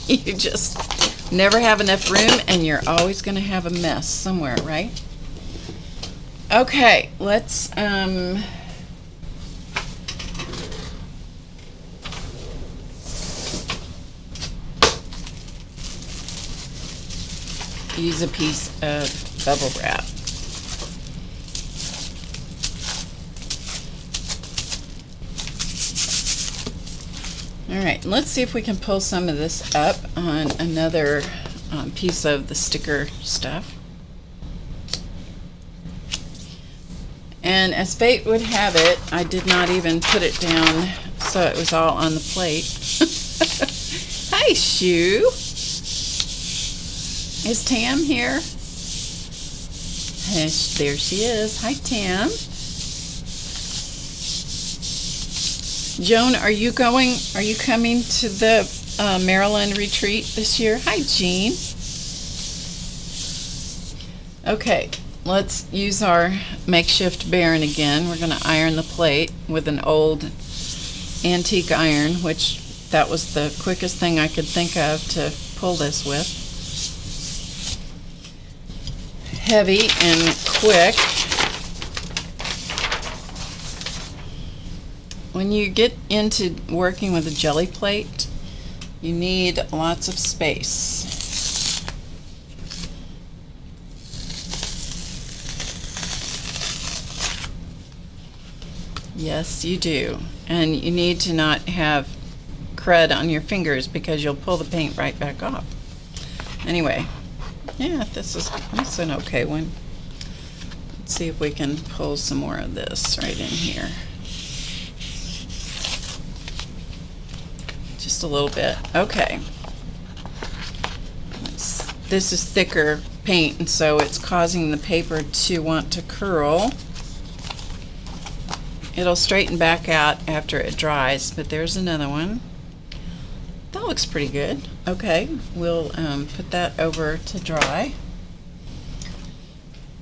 Speaker 1: You just never have enough room, and you're always going to have a mess somewhere, right? Okay, let's use a piece of bubble wrap. All right, let's see if we can pull some of this up on another piece of the sticker stuff. And as fate would have it, I did not even put it down, so it was all on the plate. Hi, Shoo. Is Tam here? There she is. Hi, Tam. Joan, are you coming to the Maryland retreat this year? Hi, Jean. Okay, let's use our makeshift Baron again. We're going to iron the plate with an old antique iron, which that was the quickest thing I could think of to pull this with. Heavy and quick. when you get into working with a jelly plate, you need lots of space. Yes, you do. And you need to not have crud on your fingers because you'll pull the paint right back off. Anyway, yeah, this is an okay one. Let's see if we can pull some more of this right in here. Just a little bit. Okay. This is thicker paint, and so it's causing the paper to want to curl. It'll straighten back out after it dries, but there's another one. That looks pretty good. Okay, we'll put that over to dry.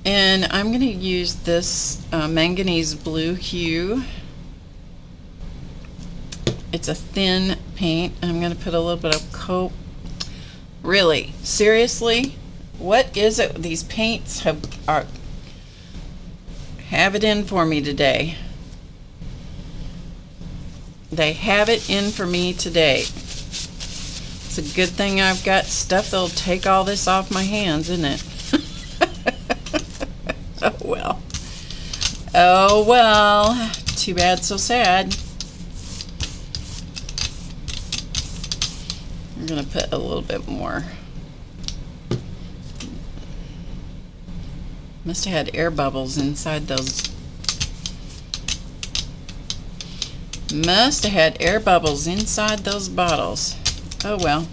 Speaker 1: And I'm going to use this manganese blue hue. It's a thin paint. I'm going to put a little bit of coat. Really, seriously, what is it? These paints have it in for me today. They have it in for me today. It's a good thing I've got stuff that'll take all this off my hands, isn't it? Oh well. Oh well. Too bad, so sad. I'm going to put a little bit more. Must have had air bubbles inside those. Must have had air bubbles inside those bottles. Oh well.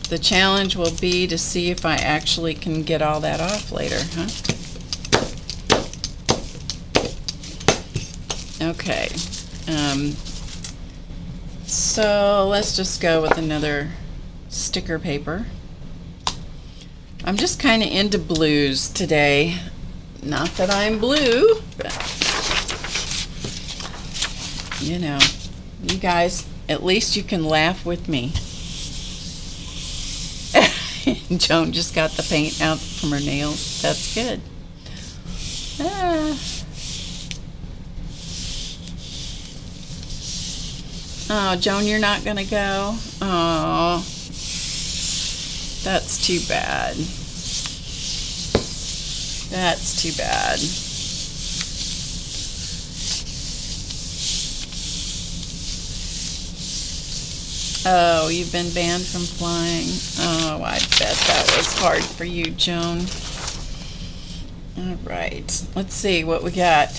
Speaker 1: The challenge will be to see if I actually can get all that off later, huh? Okay. So let's just go with another sticker paper. I'm just kind of into blues today. Not that I'm blue, but you know, you guys, at least you can laugh with me. Joan just got the paint out from her nails. That's good. Oh, Joan, you're not going to go? Oh, that's too bad. That's too bad. Oh, you've been banned from flying. Oh, I bet that was hard for you, Joan. All right, let's see what we got.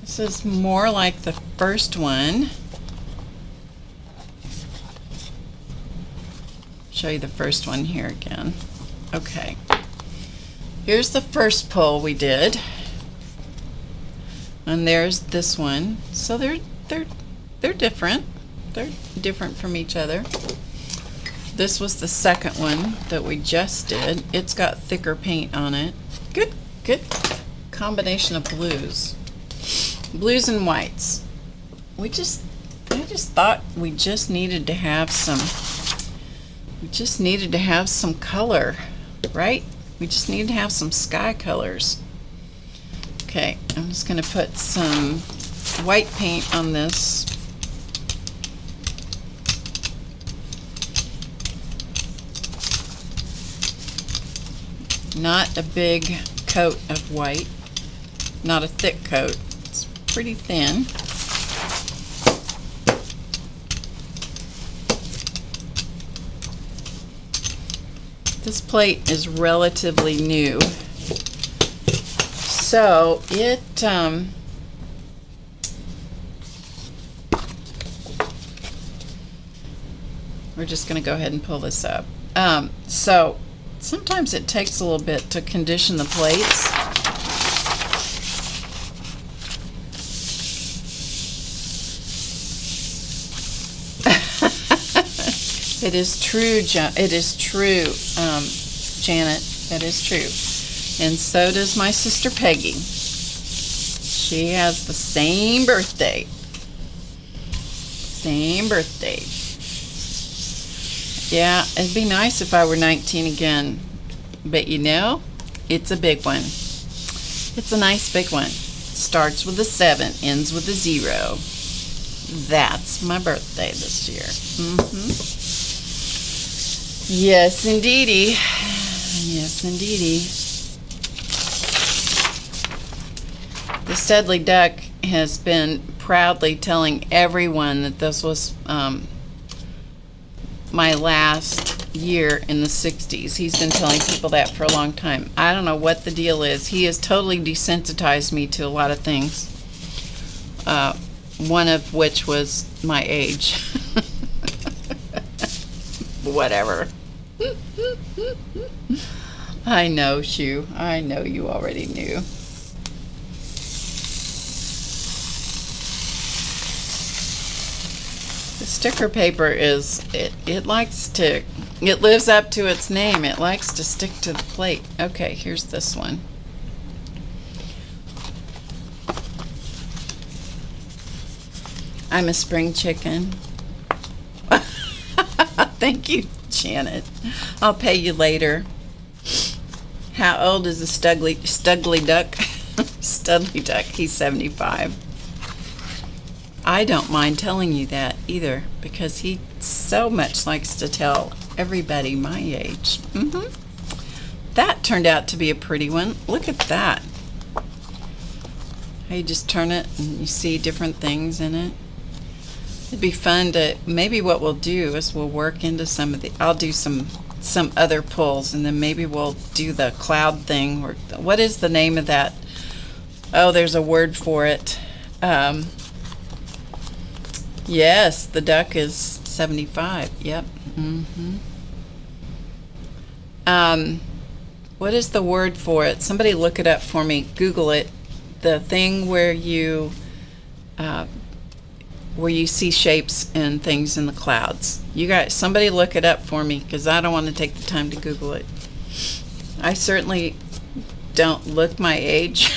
Speaker 1: This is more like the first one. Show you the first one here again. Okay. Here's the first pull we did. And there's this one. So they're different. They're different from each other. This was the second one that we just did. It's got thicker paint on it. Good combination of blues. Blues and whites. I just thought we just needed to have some color, right? We just need to have some sky colors. Okay, I'm just going to put some white paint on this. Not a big coat of white, not a thick coat. It's pretty thin. This plate is relatively new, so we're just going to go ahead and pull this up. So sometimes it takes a little bit to condition the plates. It is true, it is true, Janet, that is true. And so does my sister Peggy. She has the same birthday. Same birthday. Yeah, it'd be nice if I were 19 again. But you know, it's a big one. It's a nice big one. Starts with a 7, ends with a 0. That's my birthday this year. Yes, indeedy. Yes, indeedy. The Studley Duck has been proudly telling everyone that this was my last year in the 60s. He's been telling people that for a long time. I don't know what the deal is. He has totally desensitized me to a lot of things. One of which was my age. Whatever. I know, Shoo. I know you already knew. The sticker paper is, it likes to, it lives up to its name. It likes to stick to the plate. Okay, here's this one. I'm a spring chicken. Thank you, Janet. I'll pay you later. How old is the Studley Duck? Studley Duck, he's 75. I don't mind telling you that either, because he so much likes to tell everybody my age. That turned out to be a pretty one. Look at that. How you just turn it and you see different things in it. It'd be fun to, maybe what we'll do is we'll work into some of the, I'll do some other pulls, and then maybe we'll do the cloud thing. Or what is the name of that? Oh, there's a word for it. Yes, the duck is 75. Yep. What is the word for it? Somebody look it up for me. Google it. The thing where you see shapes and things in the clouds. You guys, somebody look it up for me, because I don't want to take the time to Google it. I certainly don't look my age.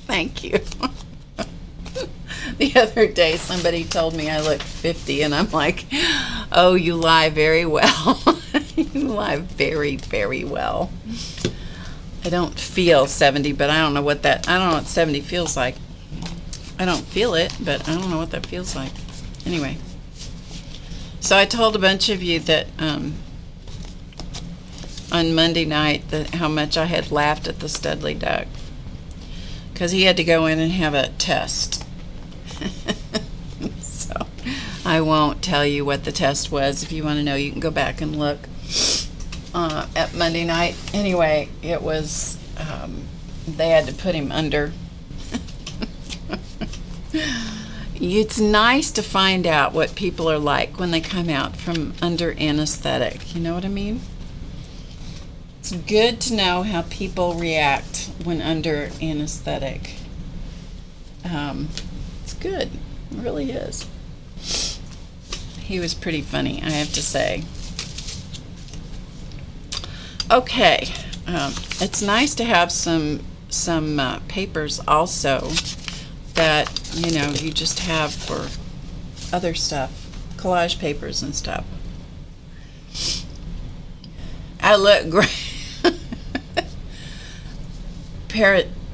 Speaker 1: Thank you. The other day, somebody told me I looked 50, and I'm like, oh, you lie very well. You lie very, very well. I don't feel 70, but I don't know what 70 feels like. I don't feel it, but I don't know what that feels like. Anyway, so I told a bunch of you that on Monday night how much I had laughed at the Studley Duck, because he had to go in and have a test. So I won't tell you what the test was. If you want to know, you can go back and look at Monday night. Anyway, it was they had to put him under. It's nice to find out what people are like when they come out from under anesthetic. You know what I mean? It's good to know how people react when under anesthetic. It's good. It really is. He was pretty funny, I have to say. Okay. It's nice to have some papers also that, you know, you just have for other stuff, collage papers and stuff. I look great.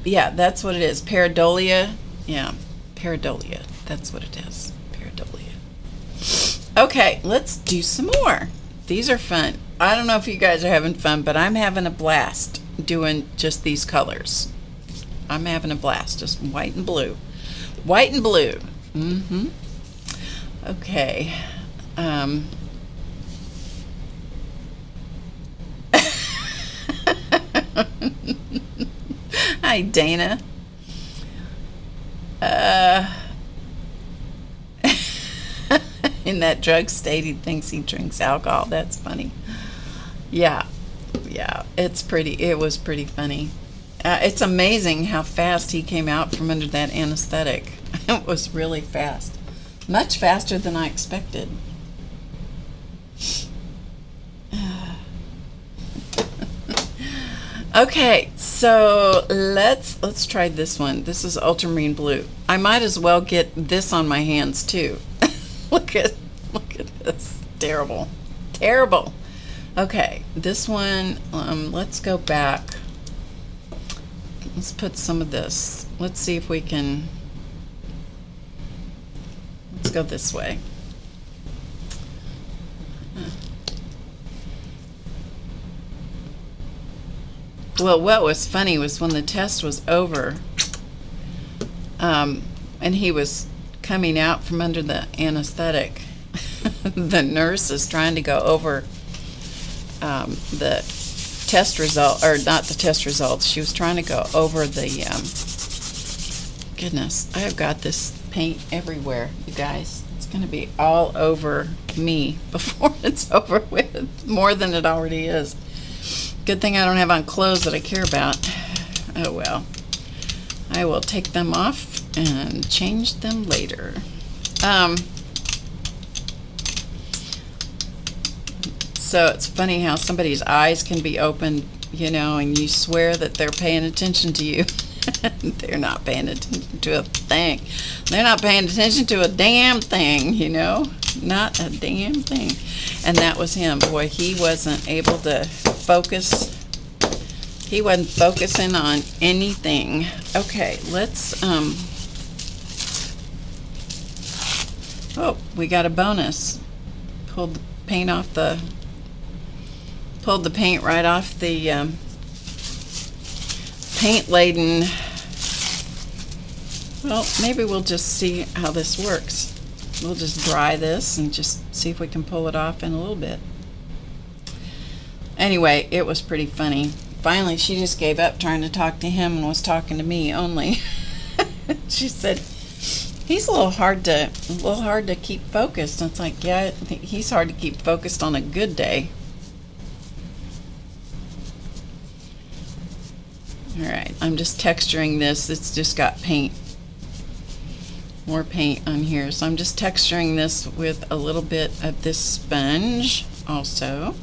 Speaker 1: Yeah, that's what it is. Pareidolia. Yeah, pareidolia. That's what it is. Pareidolia. Okay, let's do some more. These are fun. I don't know if you guys are having fun, but I'm having a blast doing just these colors. I'm having a blast, just white and blue. White and blue. Okay. Hi, Dana. In that drug state, he thinks he drinks alcohol. That's funny. Yeah, it was pretty funny. It's amazing how fast he came out from under that anesthetic. It was really fast. Much faster than I expected. Okay, so let's try this one. This is ultramarine blue. I might as well get this on my hands too. look at this. Terrible. Terrible. Okay, this one, let's go back. Let's put some of this. Let's see if we can. Let's go this way. Well, what was funny was when the test was over, and he was coming out from under the anesthetic, the nurse is trying to go over the test result, or not the test results. She was trying to go over the, goodness, I've got this paint everywhere, you guys. It's going to be all over me before it's over with, more than it already is. Good thing I don't have on clothes that I care about. Oh well. I will take them off and change them later. So it's funny how somebody's eyes can be opened, you know, and you swear that they're paying attention to you. They're not paying attention to a thing. They're not paying attention to a damn thing, you know. Not a damn thing. And that was him. Boy, he wasn't able to focus. He wasn't focusing on anything. Okay, let's oh, we got a bonus. Pulled the paint right off the paint laden. Well, maybe we'll just see how this works. We'll just dry this and just see if we can pull it off in a little bit. Anyway, it was pretty funny. Finally, she just gave up trying to talk to him and was talking to me only. She said, he's a little hard to keep focused. And it's like, yeah, he's hard to keep focused on a good day. All right, I'm just texturing this. It's just got paint. More paint on here. So I'm just texturing this with a little bit of this sponge also.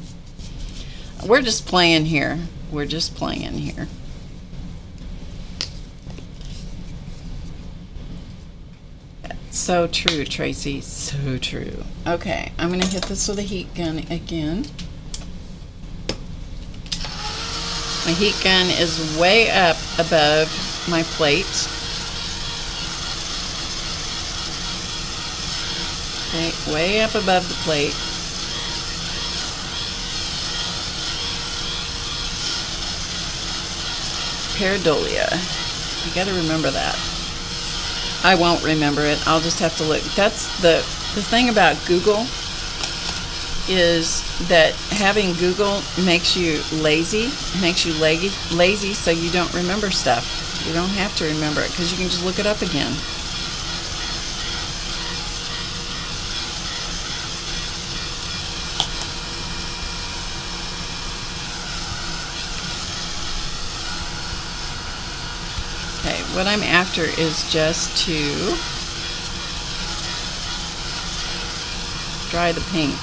Speaker 1: We're just playing here. We're just playing here. So true, Tracy. So true. Okay, I'm going to hit this with a heat gun again. My heat gun is way up above my plate. Okay, way up above the plate. Pareidolia. You got to remember that. I won't remember it. I'll just have to look. That's the thing about Google, is that having Google makes you lazy, so you don't remember stuff. You don't have to remember it because you can just look it up again. Okay, what I'm after is just to dry the paint.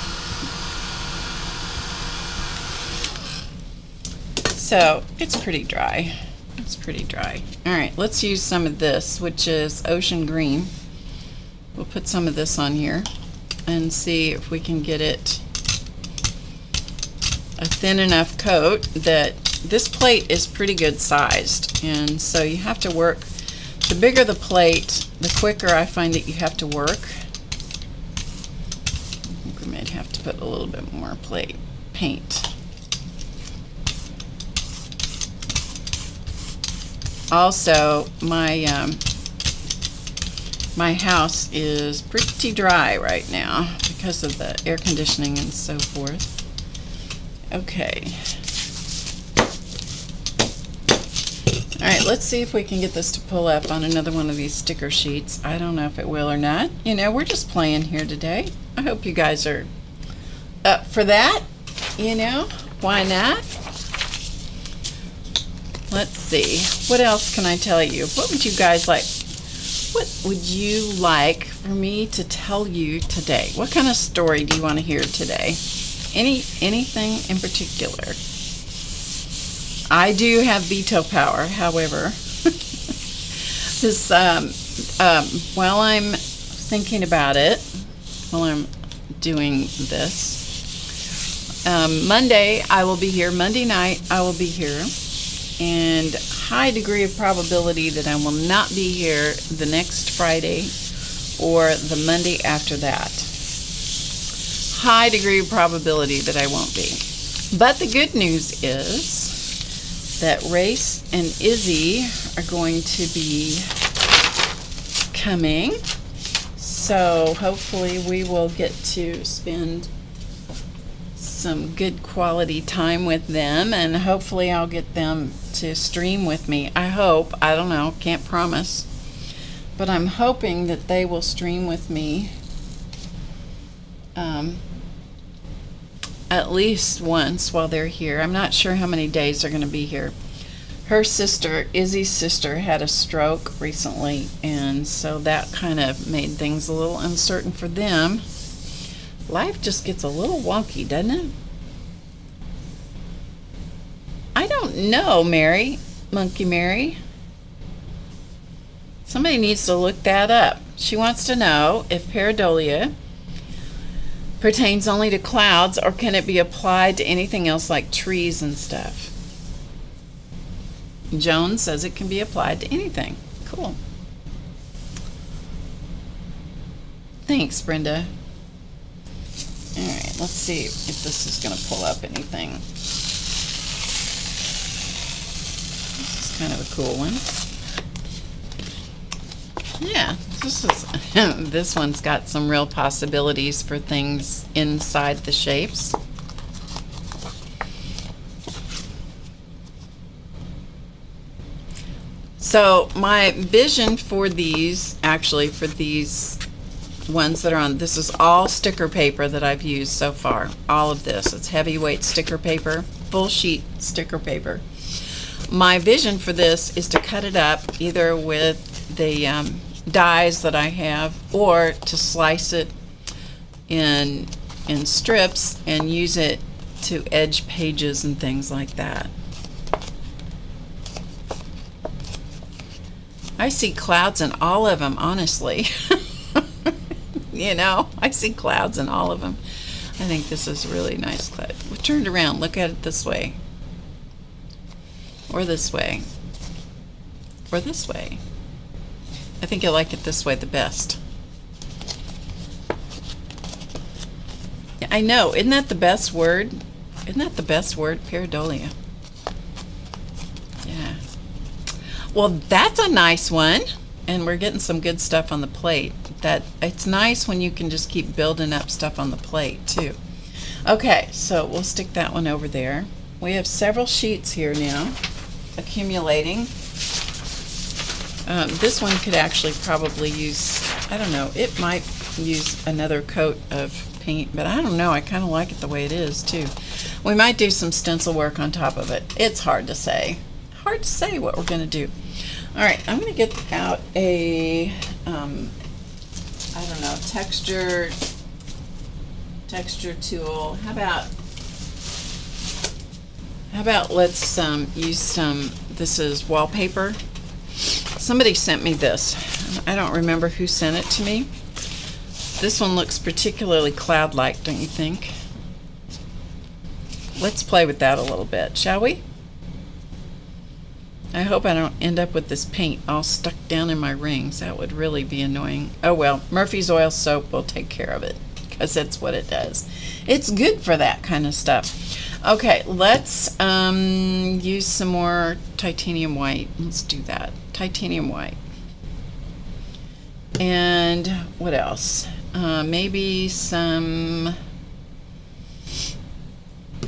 Speaker 1: So it's pretty dry. It's pretty dry. All right, let's use some of this, which is ocean green. We'll put some of this on here and see if we can get it a thin enough coat that this plate is pretty good sized, and so you have to work. The bigger the plate, the quicker I find that you have to work. I think we might have to put a little bit more paint. Also, my house is pretty dry right now because of the air conditioning and so forth. Okay. All right, let's see if we can get this to pull up on another one of these sticker sheets. I don't know if it will or not. You know, we're just playing here today. I hope you guys are up for that. You know, why not? Let's see. What else can I tell you? What would you guys like? What would you like for me to tell you today? What kind of story do you want to hear today? Anything in particular? I do have veto power, however. This, while I'm thinking about it, while I'm doing this, Monday I will be here. Monday night I will be here. And high degree of probability that I will not be here the next Friday or the Monday after that. High degree of probability that I won't be. But the good news is that Race and Izzy are going to be coming. So hopefully we will get to spend some good quality time with them, and hopefully I'll get them to stream with me. I hope. I don't know. Can't promise. But I'm hoping that they will stream with me at least once while they're here. I'm not sure how many days they're going to be here. Her sister, Izzy's sister, had a stroke recently, and so that kind of made things a little uncertain for them. Life just gets a little wonky, doesn't it? I don't know, Mary, Monkey Mary. Somebody needs to look that up. She wants to know if pareidolia pertains only to clouds, or can it be applied to anything else like trees and stuff. Joan says it can be applied to anything. Cool. Thanks, Brenda. All right, let's see if this is going to pull up anything. This is kind of a cool one. Yeah, this one's got some real possibilities for things inside the shapes. So my vision for these, actually for these ones that are on, this is all sticker paper that I've used so far. All of this. It's heavyweight sticker paper, full sheet sticker paper. My vision for this is to cut it up either with the dies that I have, or to slice it in strips and use it to edge pages and things like that. I see clouds in all of them, honestly. You know, I see clouds in all of them. I think this is a really nice cloud. Turn it around, look at it this way. Or this way. Or this way. I think I like it this way the best. Yeah, I know, isn't that the best word? Isn't that the best word? Pareidolia. Yeah. Well, that's a nice one. And we're getting some good stuff on the plate. That it's nice when you can just keep building up stuff on the plate too. Okay, so we'll stick that one over there. We have several sheets here now accumulating. This one could actually probably use, I don't know, it might use another coat of paint, but I don't know, I kind of like it the way it is too. We might do some stencil work on top of it. It's hard to say. Hard to say what we're going to do. All right, I'm going to get out a, I don't know, texture tool. How about let's use some, this is wallpaper. Somebody sent me this. I don't remember who sent it to me. This one looks particularly cloud-like, don't you think? Let's play with that a little bit, shall we? I hope I don't end up with this paint all stuck down in my rings. That would really be annoying. Oh well, Murphy's Oil Soap will take care of it, because that's what it does. It's good for that kind of stuff. Okay, let's use some more titanium white. Let's do that. Titanium white. And what else? Maybe some,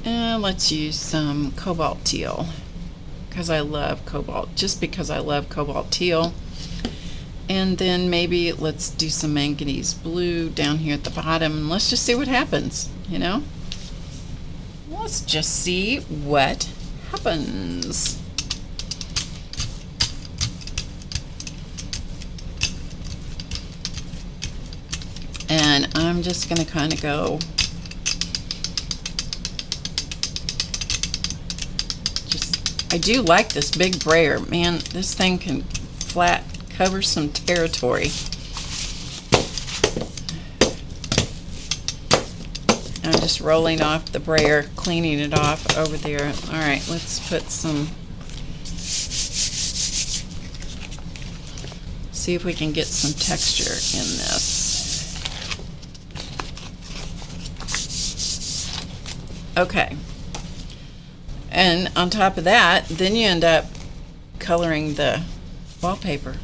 Speaker 1: let's use some cobalt teal. Because I love cobalt, just because I love cobalt teal. And then maybe let's do some manganese blue down here at the bottom, and let's just see what happens, you know? Let's just see what happens. And I'm just going to kind of go I do like this big brayer. Man, this thing can flat cover some territory. I'm just rolling off the brayer, cleaning it off over there. All right, let's put some, see if we can get some texture in this. Okay. And on top of that, then you end up coloring the wallpaper.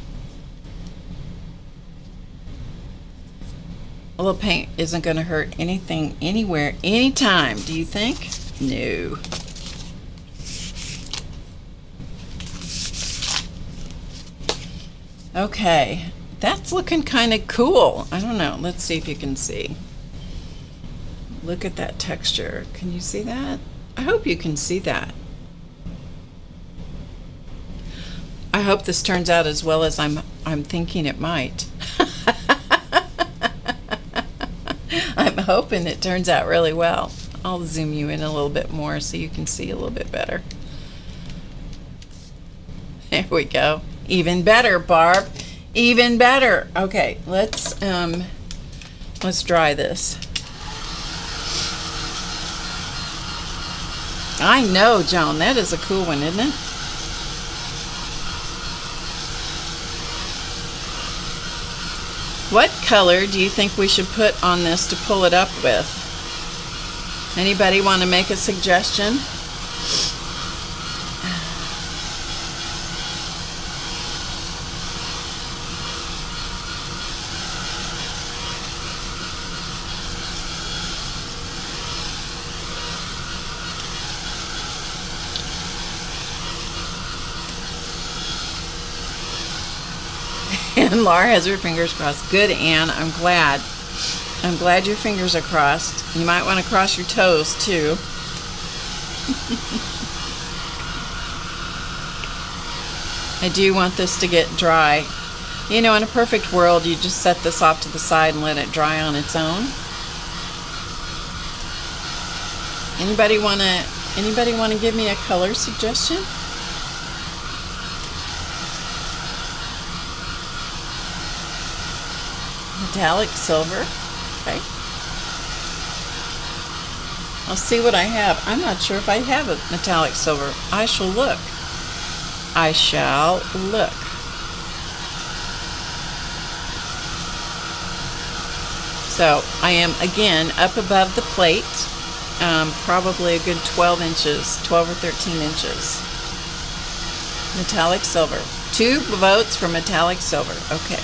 Speaker 1: A little paint isn't going to hurt anything, anywhere, anytime, do you think? No. Okay, that's looking kind of cool. I don't know. Let's see if you can see. Look at that texture. Can you see that? I hope you can see that. I hope this turns out as well as I'm thinking it might. I'm hoping it turns out really well. I'll zoom you in a little bit more so you can see a little bit better. There we go. Even better, Barb. Even better. Okay, let's dry this. I know, Joan, that is a cool one, isn't it? What color do you think we should put on this to pull it up with? Anybody want to make a suggestion? And Laura has her fingers crossed. Good, Anne. I'm glad. I'm glad your fingers are crossed. You might want to cross your toes, too. I do want this to get dry. You know, in a perfect world, you just set this off to the side and let it dry on its own. Anybody want to give me a color suggestion? Metallic silver. Okay. I'll see what I have. I'm not sure if I have a metallic silver. I shall look. I shall look. So I am again up above the plate, probably a good 12 inches, 12 or 13 inches. Metallic silver. 2 votes for metallic silver. Okay.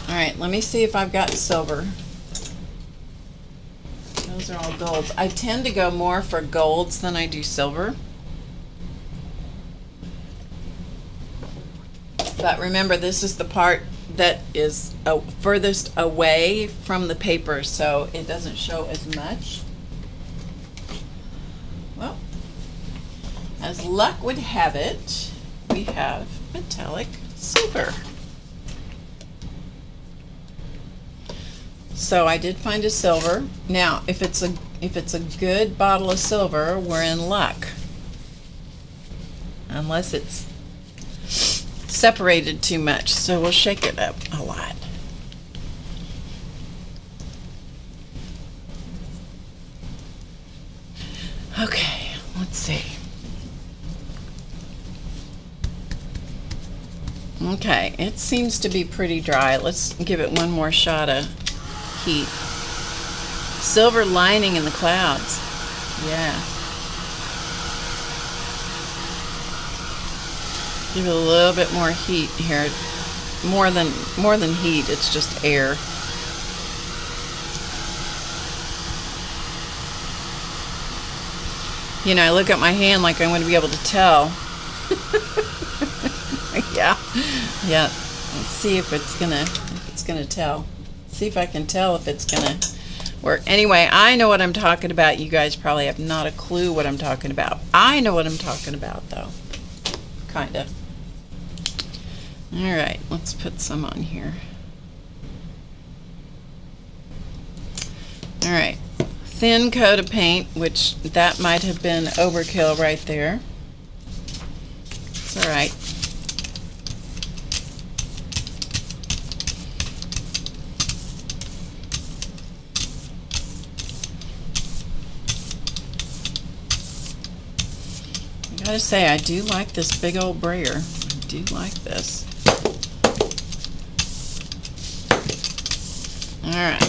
Speaker 1: All right, let me see if I've got silver. Those are all golds. I tend to go more for golds than I do silver. But remember, this is the part that is furthest away from the paper, so it doesn't show as much. Well, as luck would have it, we have metallic silver. So I did find a silver. Now, if it's a good bottle of silver, we're in luck. Unless it's separated too much, so we'll shake it up a lot. Okay, let's see. Okay, it seems to be pretty dry. Let's give it one more shot of heat. Silver lining in the clouds. Yeah. Give it a little bit more heat here. More than heat, it's just air. You know, I look at my hand like I'm going to be able to tell. Yeah. Let's see if it's gonna tell. See if I can tell if it's gonna work. Anyway, I know what I'm talking about. You guys probably have not a clue what I'm talking about. I know what I'm talking about, though. Kinda. All right, let's put some on here. All right. thin coat of paint, which that might have been overkill right there. It's all right. I gotta say, I do like this big old brayer. I do like this. All right.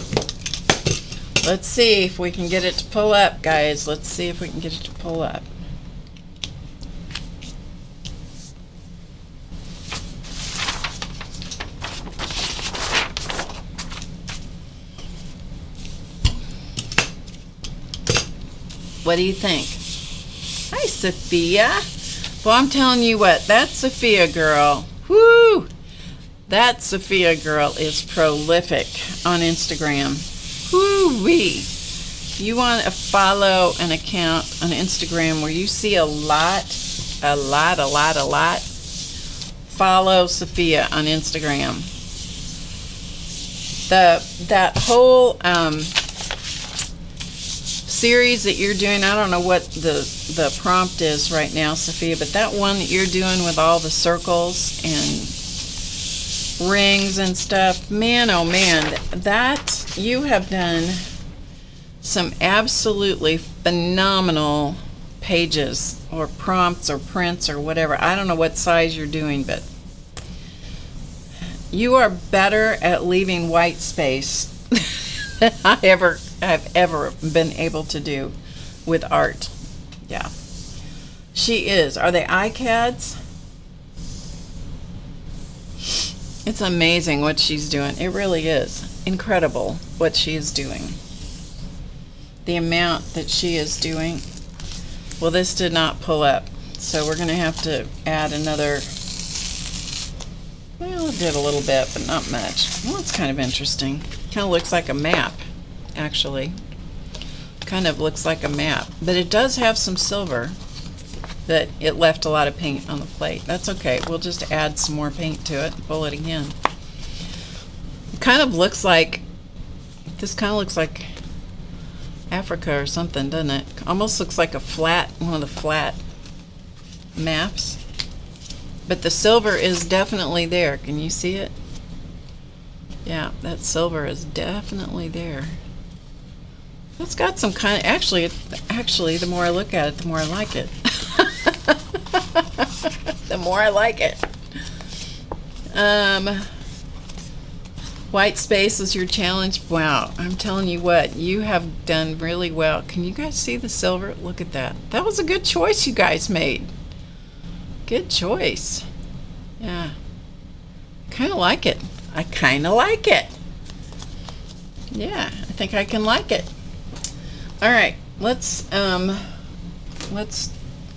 Speaker 1: Let's see if we can get it to pull up, guys. Let's see if we can get it to pull up. What do you think? Hi, Sophia. Well, I'm telling you what, that Sophia girl, whoo! That Sophia girl is prolific on Instagram. Woo-wee. You want to follow an account on Instagram where you see a lot, follow Sophia on Instagram. That whole series that you're doing, I don't know what the prompt is right now, Sophia, but that one that you're doing with all the circles and rings and stuff, man, oh man, that you have done some absolutely phenomenal pages or prompts or prints or whatever. I don't know what size you're doing, but you are better at leaving white space than I've ever been able to do with art. Yeah, she is. Are they iCads? It's amazing what she's doing. It really is incredible what she is doing. The amount that she is doing. Well, this did not pull up, so we're going to have to add another. Well, it did a little bit, but not much. Well, it's kind of interesting. Kind of looks like a map, actually. Kind of looks like a map, but it does have some silver. That it left a lot of paint on the plate. That's okay. We'll just add some more paint to it and pull it again. It kind of looks like, this kind of looks like Africa or something, doesn't it? Almost looks like a flat, one of the flat maps. But the silver is definitely there. Can you see it? Yeah, that silver is definitely there. It's got some kind of, actually, the more I look at it, the more I like it. The more I like it. White space is your challenge. Wow, I'm telling you what, you have done really well. Can you guys see the silver? Look at that. That was a good choice you guys made. Good choice. Yeah. Kind of like it. I kind of like it. Yeah, I think I can like it. All right, let's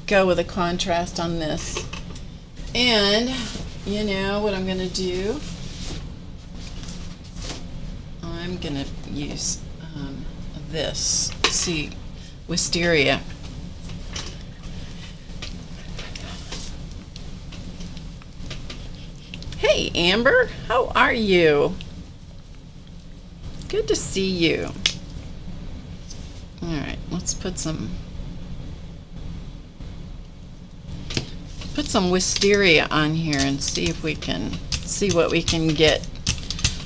Speaker 1: go with a contrast on this. And you know what I'm going to do? I'm going to use this. See, wisteria. Hey, Amber, how are you? Good to see you. All right, let's put some wisteria on here and see if we can see what we can get.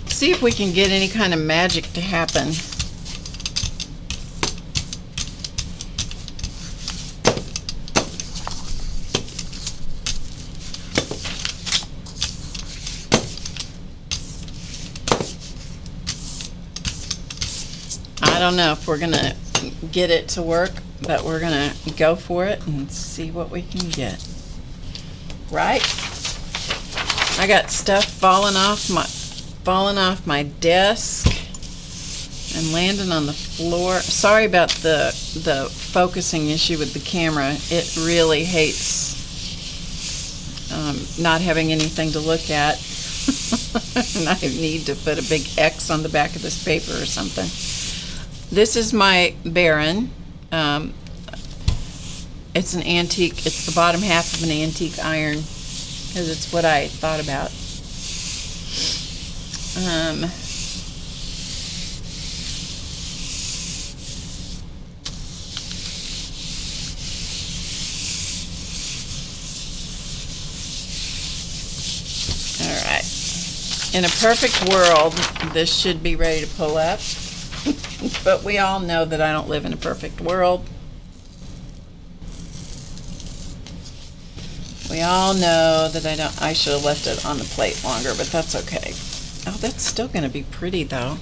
Speaker 1: See if we can get any kind of magic to happen. I don't know if we're gonna get it to work, but we're gonna go for it and see what we can get. Right? I got stuff falling off my desk and landing on the floor. Sorry about the focusing issue with the camera. It really hates not having anything to look at. And I need to put a big X on the back of this paper or something. This is my Baron. It's an antique. It's the bottom half of an antique iron because it's what I thought about. In a perfect world, this should be ready to pull up. But we all know that I don't live in a perfect world. We all know that I should have left it on the plate longer, but that's okay. Oh, that's still going to be pretty though.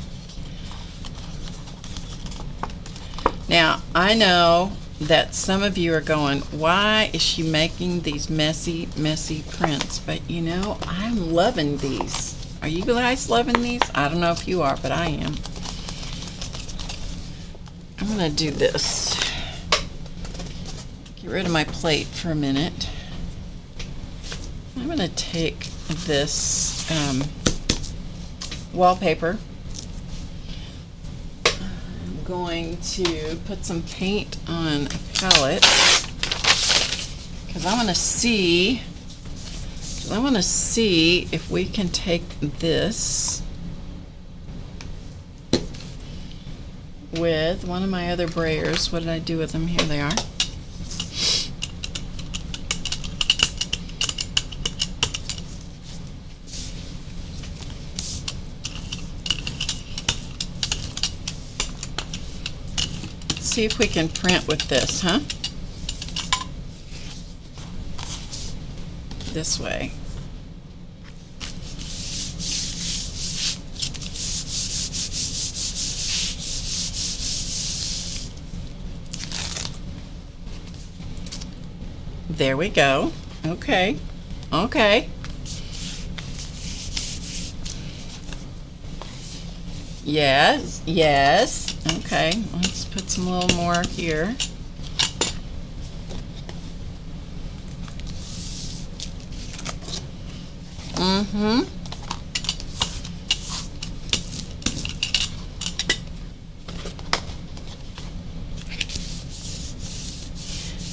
Speaker 1: Now, I know that some of you are going, why is she making these messy, messy prints? But you know, I'm loving these. Are you guys loving these? I don't know if you are, but I am. I'm going to do this. Get rid of my plate for a minute. I'm going to take this wallpaper. I'm going to put some paint on a palette because I want to see if we can take this with one of my other brayers. What did I do with them? Here they are. See if we can print with this, huh? This way. There we go. Okay. Okay. Yes. Yes. Okay. Let's put some little more here. Mm-hmm.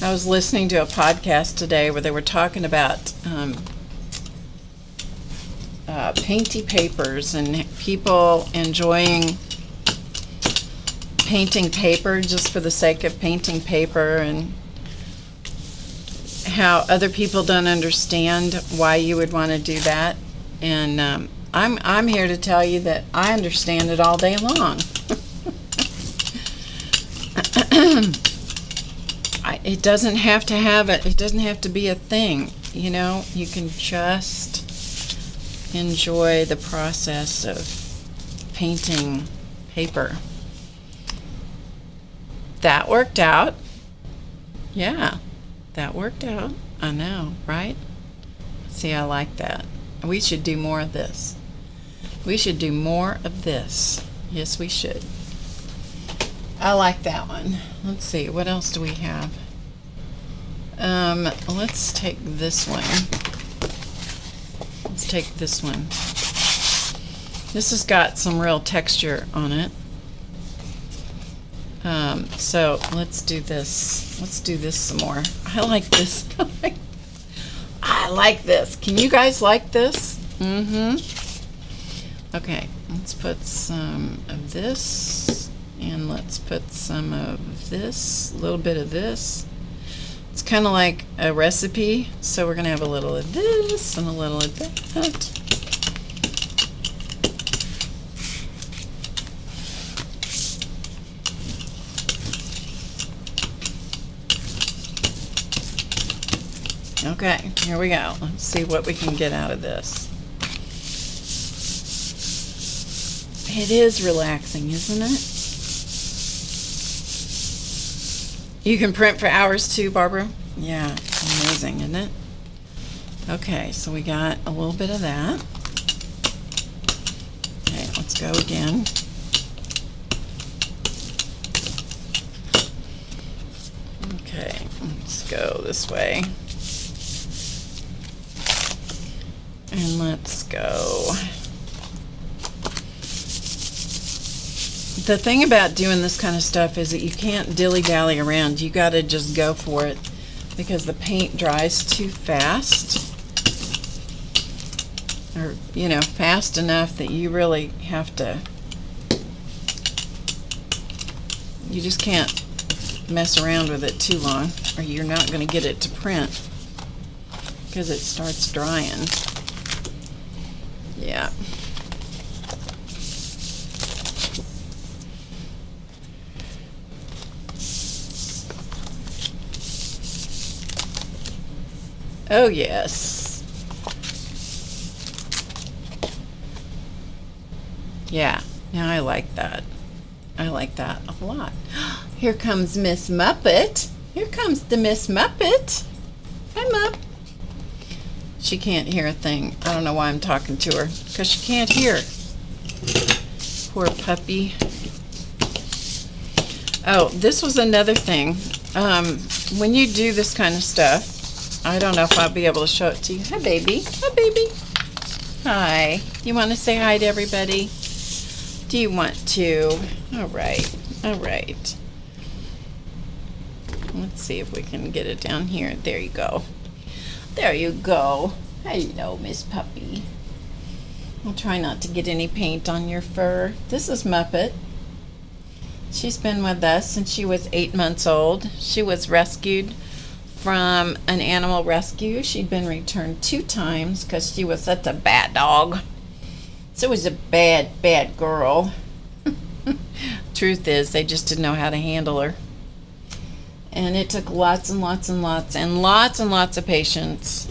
Speaker 1: I was listening to a podcast today where they were talking about painty papers and people enjoying painting paper just for the sake of painting paper, and how other people don't understand why you would want to do that. And I'm here to tell you that I understand it all day long. It doesn't have to have it. It doesn't have to be a thing. You know, you can just enjoy the process of painting paper. That worked out. Yeah, that worked out. I know, right? See, I like that. We should do more of this. We should do more of this. Yes, we should. I like that one. Let's see, what else do we have? Let's take this one. Let's take this one. This has got some real texture on it. So let's do this. Let's do this some more. I like this. I like this. Can you guys like this? Mm-hmm. Okay, let's put some of this, and let's put some of this, a little bit of this. It's kind of like a recipe, so we're going to have a little of this and a little of that. Okay, here we go. Let's see what we can get out of this. It is relaxing, isn't it? You can print for hours too, Barbara? Yeah, amazing, isn't it? Okay, so we got a little bit of that. Okay, let's go again. Okay, let's go this way. And let's go. The thing about doing this kind of stuff is that you can't dilly-dally around. You got to just go for it because the paint dries too fast. Or, you know, fast enough that you really have to, you just can't mess around with it too long or you're not going to get it to print because it starts drying. Yeah. Oh, yes. Yeah, now I like that. I like that a lot. Here comes Miss Muppet. Here comes the Miss Muppet. Hi, Mupp. She can't hear a thing. I don't know why I'm talking to her, because she can't hear. Poor puppy. Oh, this was another thing. When you do this kind of stuff, I don't know if I'll be able to show it to you. Hi, baby. Hi, baby. Hi. You want to say hi to everybody? Do you want to? All right. All right. Let's see if we can get it down here. There you go. There you go. Hello, Miss Puppy. I'll try not to get any paint on your fur. This is Muppet. She's been with us since she was 8 months old. She was rescued from an animal rescue. She'd been returned 2 times because she was such a bad dog. So it was a bad, bad girl. Truth is, they just didn't know how to handle her. And it took lots and lots and lots and lots and lots of patience.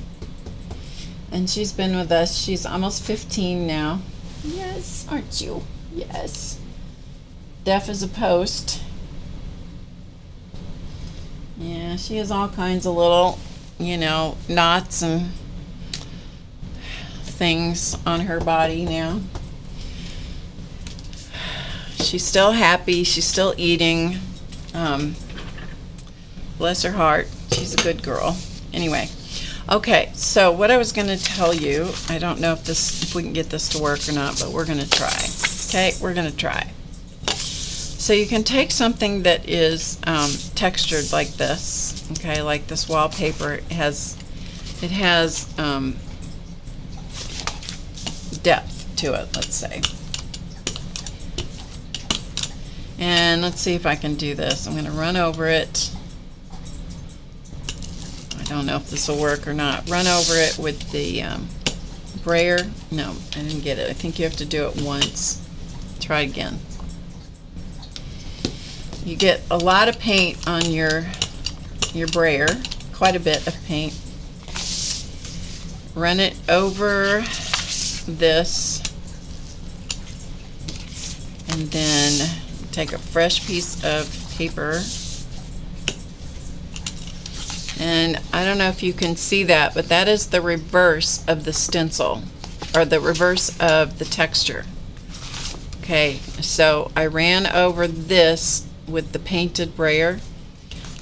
Speaker 1: And she's been with us. She's almost 15 now. Yes, aren't you? Yes. Deaf as a post. Yeah, she has all kinds of little, knots and things on her body now. She's still happy. She's still eating. Bless her heart. She's a good girl. Anyway, okay, so what I was going to tell you, I don't know if we can get this to work or not, but we're going to try. Okay, we're going to try. So you can take something that is textured like this, okay, like this wallpaper. It has depth to it, let's say. And let's see if I can do this. I'm going to run over it. I don't know if this will work or not. Run over it with the brayer. No, I didn't get it. I think you have to do it once. Try again. You get a lot of paint on your brayer, quite a bit of paint. Run it over this, and then take a fresh piece of paper. And I don't know if you can see that, but that is the reverse of the stencil, or the reverse of the texture. Okay, so I ran over this with the painted brayer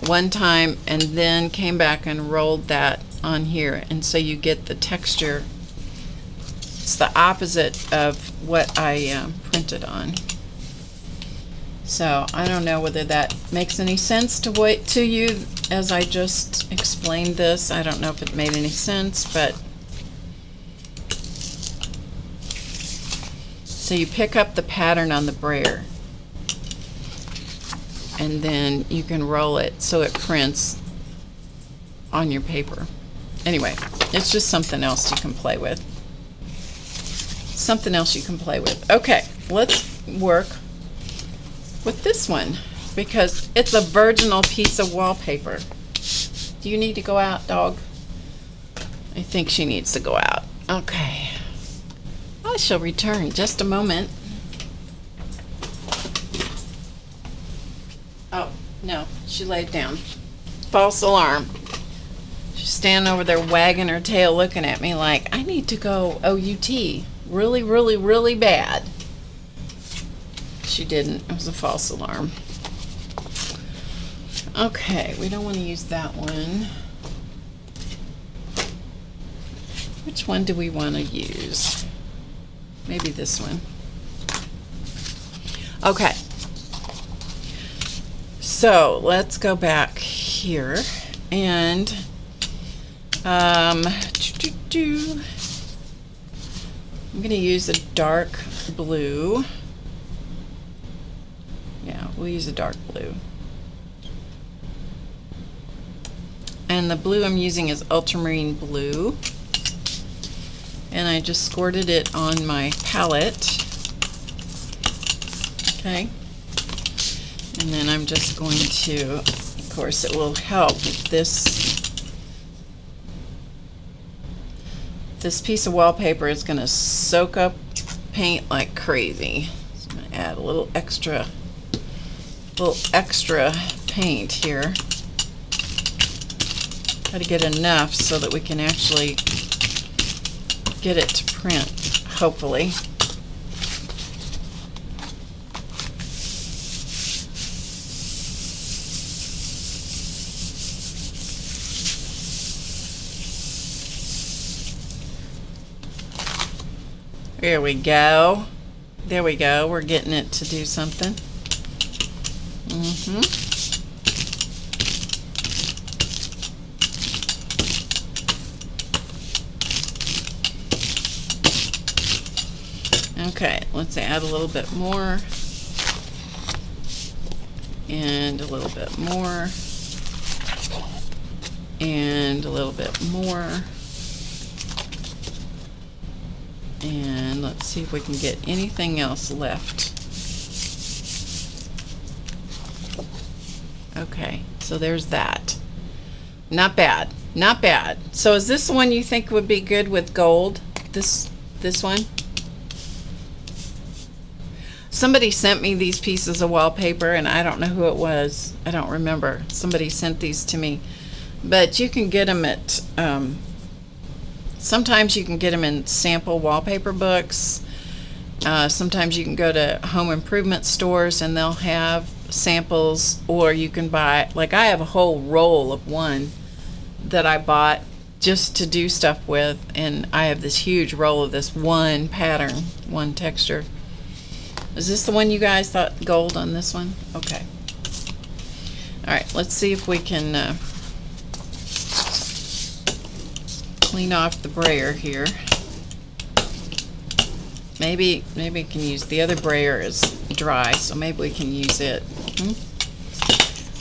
Speaker 1: one time and then came back and rolled that on here, and so you get the texture. It's the opposite of what I printed on. So I don't know whether that makes any sense to you as I just explained this. I don't know if it made any sense, but so you pick up the pattern on the brayer and then you can roll it so it prints on your paper. Anyway, it's just something else you can play with. Something else you can play with. Okay, let's work with this one because it's a virginal piece of wallpaper. Do you need to go out, dog? I think she needs to go out. Okay. I shall return just a moment. Oh, no, she laid down. False alarm. She's standing over there wagging her tail looking at me like, I need to go OUT. Really, really, really bad. She didn't. It was a false alarm. Okay, we don't want to use that one. Which one do we want to use? Maybe this one. Okay. So let's go back here and I'm going to use a dark blue. Yeah, we'll use a dark blue. And the blue I'm using is ultramarine blue. And I just squirted it on my palette. Okay. And then I'm just going to, of course, it will help if this this piece of wallpaper is going to soak up paint like crazy. So I'm going to add a little extra paint here. Try to get enough so that we can actually get it to print, hopefully. There we go. There we go. We're getting it to do something. Okay, let's add a little bit more. And a little bit more. And a little bit more. And let's see if we can get anything else left. Okay, so there's that. Not bad, not bad. So is this the one you think would be good with gold? This one? Somebody sent me these pieces of wallpaper, and I don't know who it was. I don't remember. Somebody sent these to me. But you can get them at... sometimes you can get them in sample wallpaper books. Sometimes you can go to home improvement stores and they'll have samples, or you can buy, like I have a whole roll of one that I bought just to do stuff with, and I have this huge roll of this one pattern, one texture. Is this the one you guys thought gold on this one? Okay. Alright, let's see if we can clean off the brayer here. Maybe we can use the other brayer is dry, so maybe we can use it.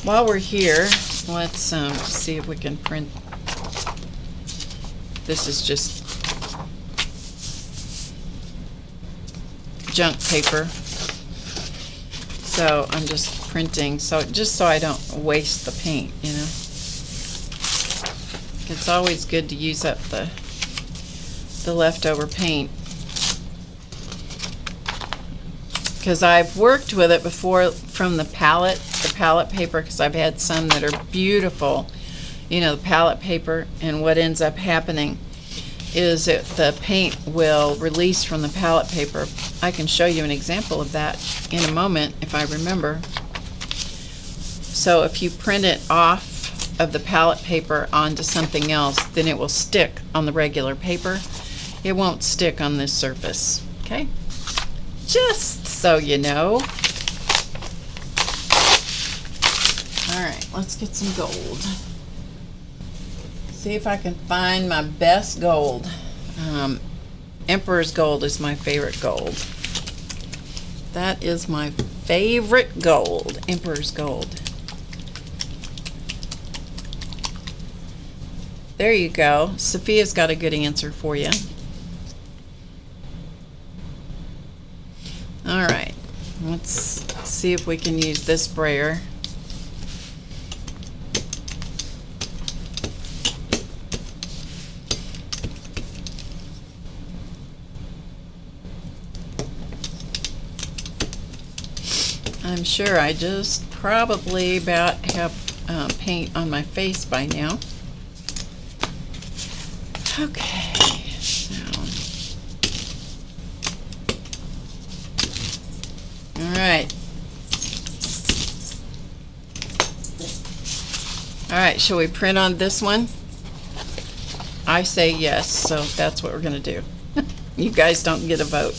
Speaker 1: While we're here, let's see if we can print. This is just junk paper, so I'm just printing, so just so I don't waste the paint, you know. It's always good to use up the leftover paint, because I've worked with it before from the palette paper, because I've had some that are beautiful, you know, the palette paper, and what ends up happening is that the paint will release from the palette paper. I can show you an example of that in a moment if I remember. So if you print it off of the palette paper onto something else, then it will stick on the regular paper. It won't stick on this surface. Okay? Just so you know. Alright, let's get some gold. See if I can find my best gold. Emperor's gold is my favorite gold. That is my favorite gold. Emperor's gold. There you go. Sophia's got a good answer for you. Alright, let's see if we can use this brayer. I'm sure I just probably about have paint on my face by now. Okay, so all right, shall we print on this one? I say yes, so that's what we're gonna do. You guys don't get a vote.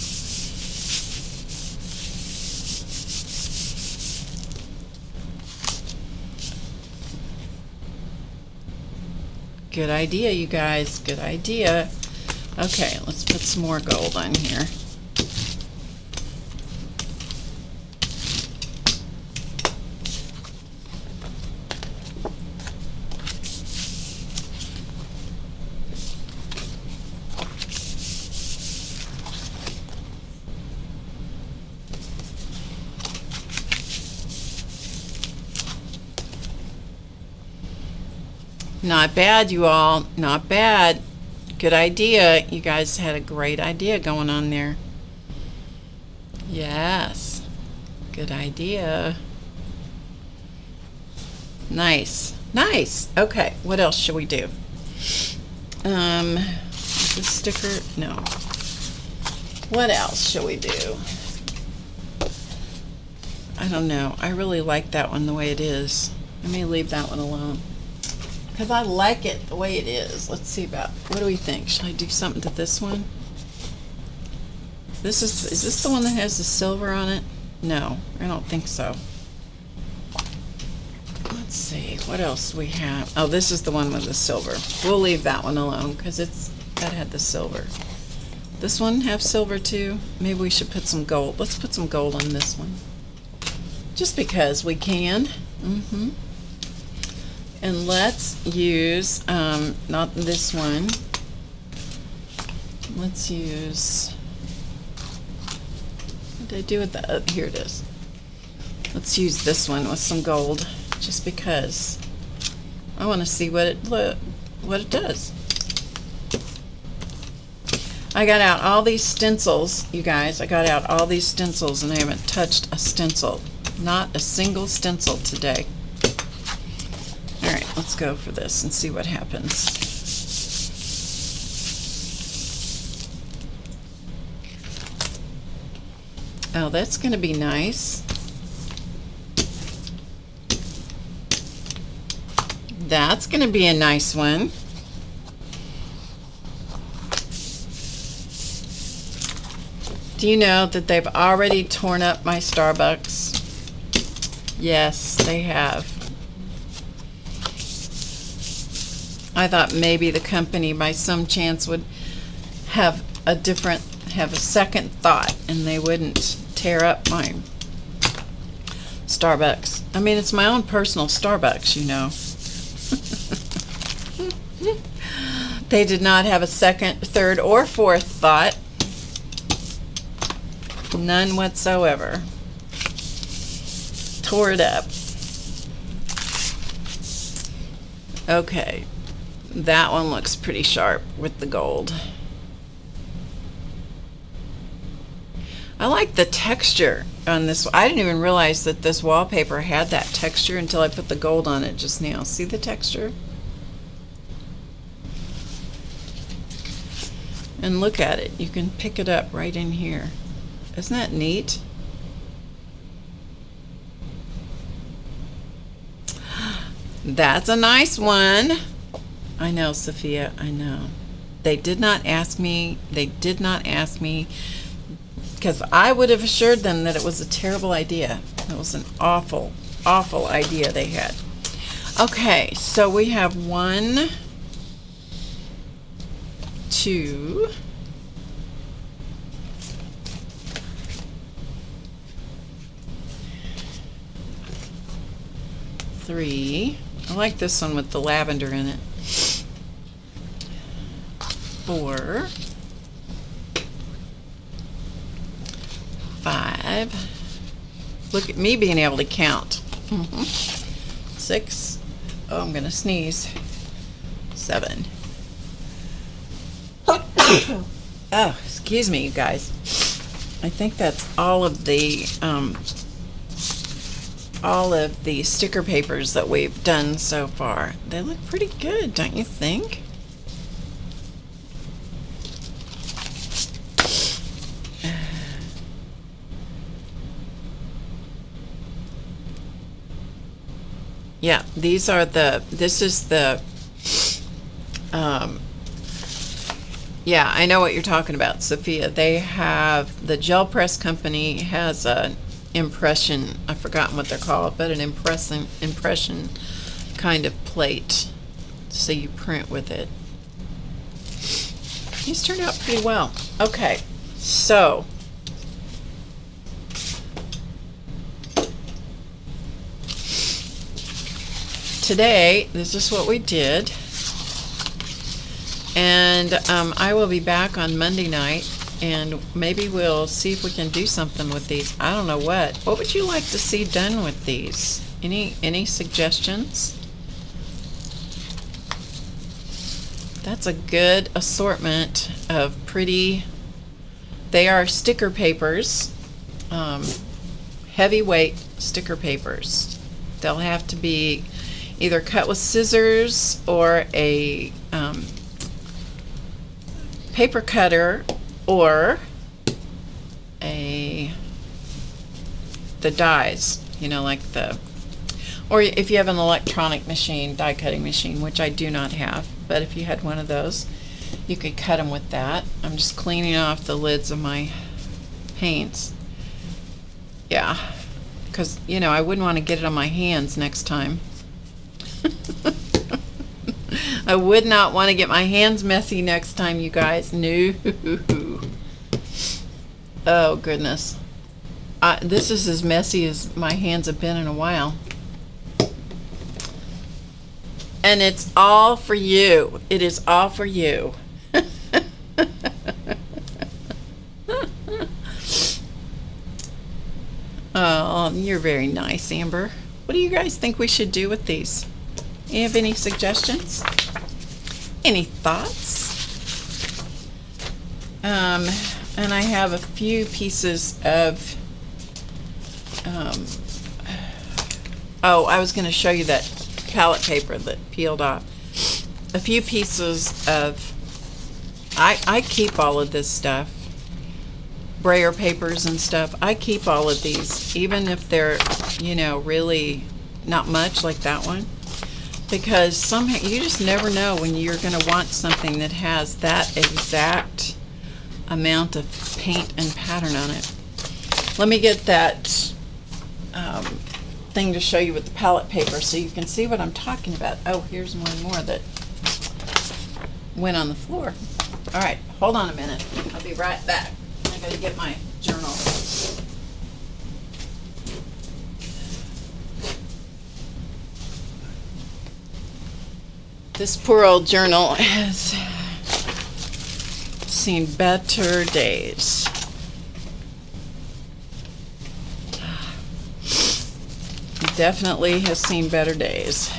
Speaker 1: Good idea, you guys. Good idea. Okay, let's put some more gold on here. Not bad, you all. Not bad. Good idea. You guys had a great idea going on there. Yes. Good idea. Nice. Nice. Okay, what else should we do? Is this sticker? No. What else shall we do? I don't know. I really like that one the way it is. I may leave that one alone because I like it the way it is. Let's see about, what do we think? Should I do something to this one? Is this the one that has the silver on it? No, I don't think so. Let's see, what else we have? Oh, this is the one with the silver. We'll leave that one alone because that had the silver. This one have silver too? Maybe we should put some gold. Let's put some gold on this one. Just because we can. And let's use, not this one. Let's use, what did I do with that? Here it is. Let's use this one with some gold, just because I want to see what it does. I got out all these stencils, you guys. I got out all these stencils and I haven't touched a stencil. Not a single stencil today. Alright, let's go for this and see what happens. Oh, that's going to be nice. That's going to be a nice one. Do you know that they've already torn up my Starbucks? Yes, they have. I thought maybe the company by some chance would have a second thought and they wouldn't tear up my Starbucks. I mean, it's my own personal Starbucks, you know. They did not have a second, third, or fourth thought. None whatsoever. Tore it up. Okay, that one looks pretty sharp with the gold. I like the texture on this. I didn't even realize that this wallpaper had that texture until I put the gold on it just now. See the texture? And look at it. You can pick it up right in here. Isn't that neat? That's a nice one. I know, Sophia, I know. They did not ask me because I would have assured them that it was a terrible idea. It was an awful, awful idea they had. Okay, so we have 1, 2, 3. I like this one with the lavender in it. 4, 5. Look at me being able to count. 6. Oh, I'm gonna sneeze. 7. Oh, excuse me, you guys. I think that's all of the sticker papers that we've done so far. They look pretty good, don't you think? Yeah, this is the, yeah, I know what you're talking about, Sophia. They have, the gel press company has an impression, I've forgotten what they're called, but an impression kind of plate, so you print with it. These turned out pretty well. Okay, so today, this is what we did, and I will be back on Monday night, and maybe we'll see if we can do something with these. I don't know what. What would you like to see done with these? Any suggestions? That's a good assortment of pretty, they are sticker papers, heavyweight sticker papers. They'll have to be either cut with scissors or a paper cutter, or the dies, like or if you have an electronic machine, die cutting machine, which I do not have, but if you had one of those, you could cut them with that. I'm just cleaning off the lids of my paints. Yeah, because I wouldn't want to get it on my hands next time. I would not want to get my hands messy next time, you guys. No. Oh goodness, this is as messy as my hands have been in a while. And it's all for you. It is all for you. Oh, you're very nice, Amber. What do you guys think we should do with these? You have any suggestions? Any thoughts? And I have a few pieces of oh, I was going to show you that palette paper that peeled off. A few pieces of, I keep all of this stuff, brayer papers and stuff. I keep all of these, even if they're really not much, like that one, because somehow you just never know when you're going to want something that has that exact amount of paint and pattern on it. Let me get that thing to show you with the palette paper so you can see what I'm talking about. Oh, here's one more that went on the floor. All right, hold on a minute. I'll be right back. I gotta get my journal. This poor old journal has seen better days. Definitely has seen better days.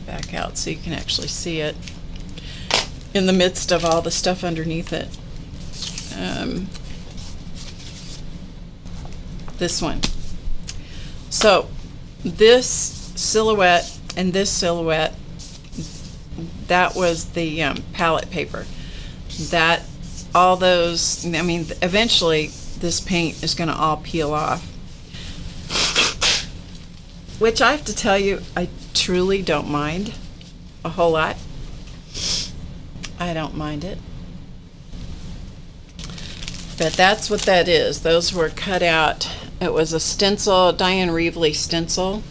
Speaker 1: Back out so you can actually see it in the midst of all the stuff underneath it. This one. So this silhouette and this silhouette, that was the palette paper. That all those, eventually this paint is going to all peel off, which I have to tell you, I truly don't mind a whole lot. I don't mind it, but that's what that is. Those were cut out. It was a stencil, Diane Reevely stencil,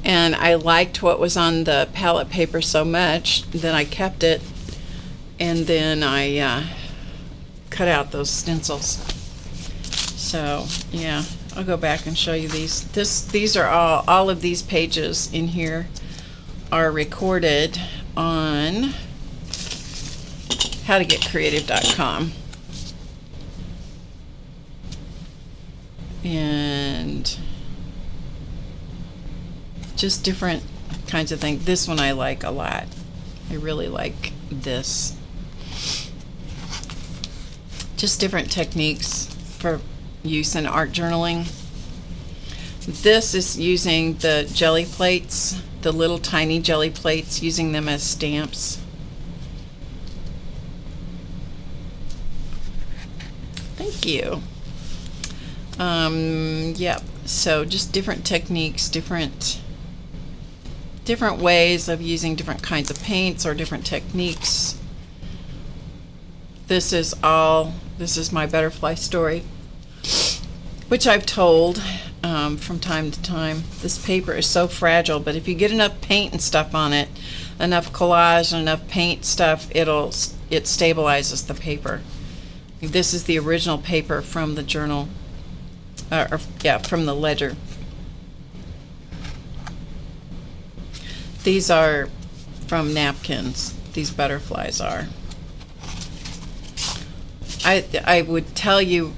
Speaker 1: and I liked what was on the palette paper so much that I kept it, and then I cut out those stencils. So yeah, I'll go back and show you these. These are all of these pages in here are recorded on HowToGetCreative.com, and just different kinds of things. This one I like a lot. I really like this. Just different techniques for use in art journaling. This is using the jelly plates, the little tiny jelly plates, using them as stamps. Thank you. Yep, so just different techniques, different ways of using different kinds of paints or different techniques. This is my butterfly story, which I've told from time to time. This paper is so fragile, but if you get enough paint and stuff on it, enough collage and enough paint stuff, it stabilizes the paper. This is the original paper from the journal, from the ledger. These are from napkins. These butterflies are. I would tell you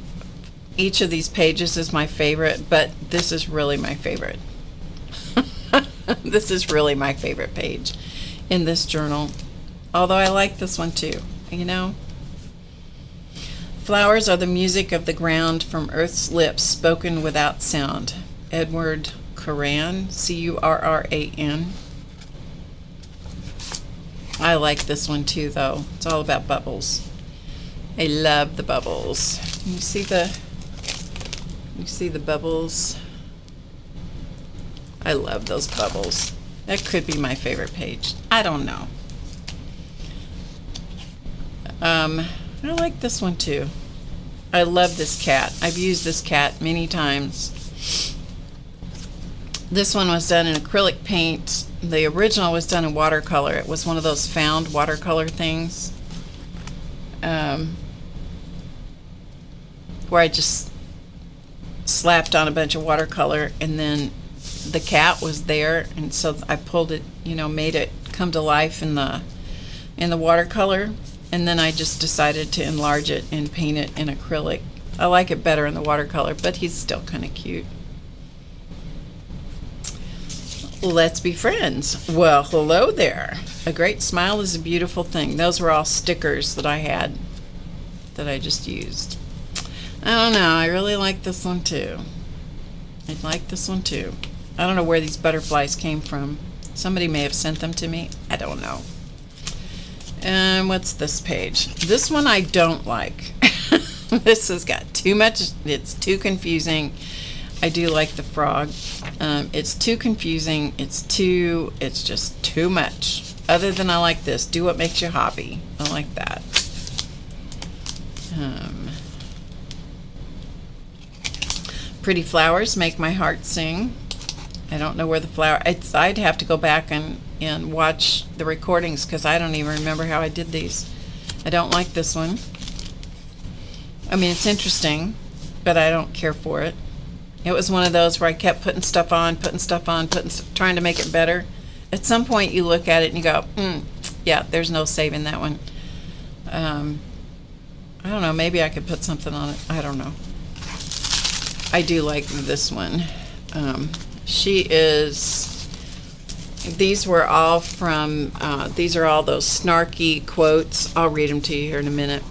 Speaker 1: each of these pages is my favorite, but this is really my favorite. This is really my favorite page in this journal. Although I like this one too, you know. Flowers are the music of the ground from earth's lips, spoken without sound. Edward Curran, C-U-R-R-A-N. I like this one too, though. It's all about bubbles. I love the bubbles. You see the bubbles? I love those bubbles. That could be my favorite page. I don't know. I like this one too. I love this cat. I've used this cat many times. This one was done in acrylic paint. The original was done in watercolor. It was one of those found watercolor things. Where I just slapped on a bunch of watercolor, and then the cat was there, and so I pulled it, you know, made it come to life in the watercolor, and then I just decided to enlarge it and paint it in acrylic. I like it better in the watercolor, but he's still kind of cute. Let's be friends. Well, hello there. A great smile is a beautiful thing. Those were all stickers that I had that I just used. I don't know. I really like this one too. I like this one too. I don't know where these butterflies came from. Somebody may have sent them to me. I don't know. And what's this page? This one I don't like. This has got too much. It's too confusing. I do like the frog. It's too confusing. It's just too much. Other than I like this. Do what makes you happy. I like that. Pretty flowers make my heart sing. I don't know where the flower. I'd have to go back and watch the recordings because I don't even remember how I did these. I don't like this one. I mean, it's interesting, but I don't care for it. It was one of those where I kept putting stuff on, trying to make it better. At some point, you look at it and you go, yeah, there's no saving that one. I don't know. Maybe I could put something on it. I don't know. I do like this one. These were all from, these are all those snarky quotes. I'll read them to you here in a minute.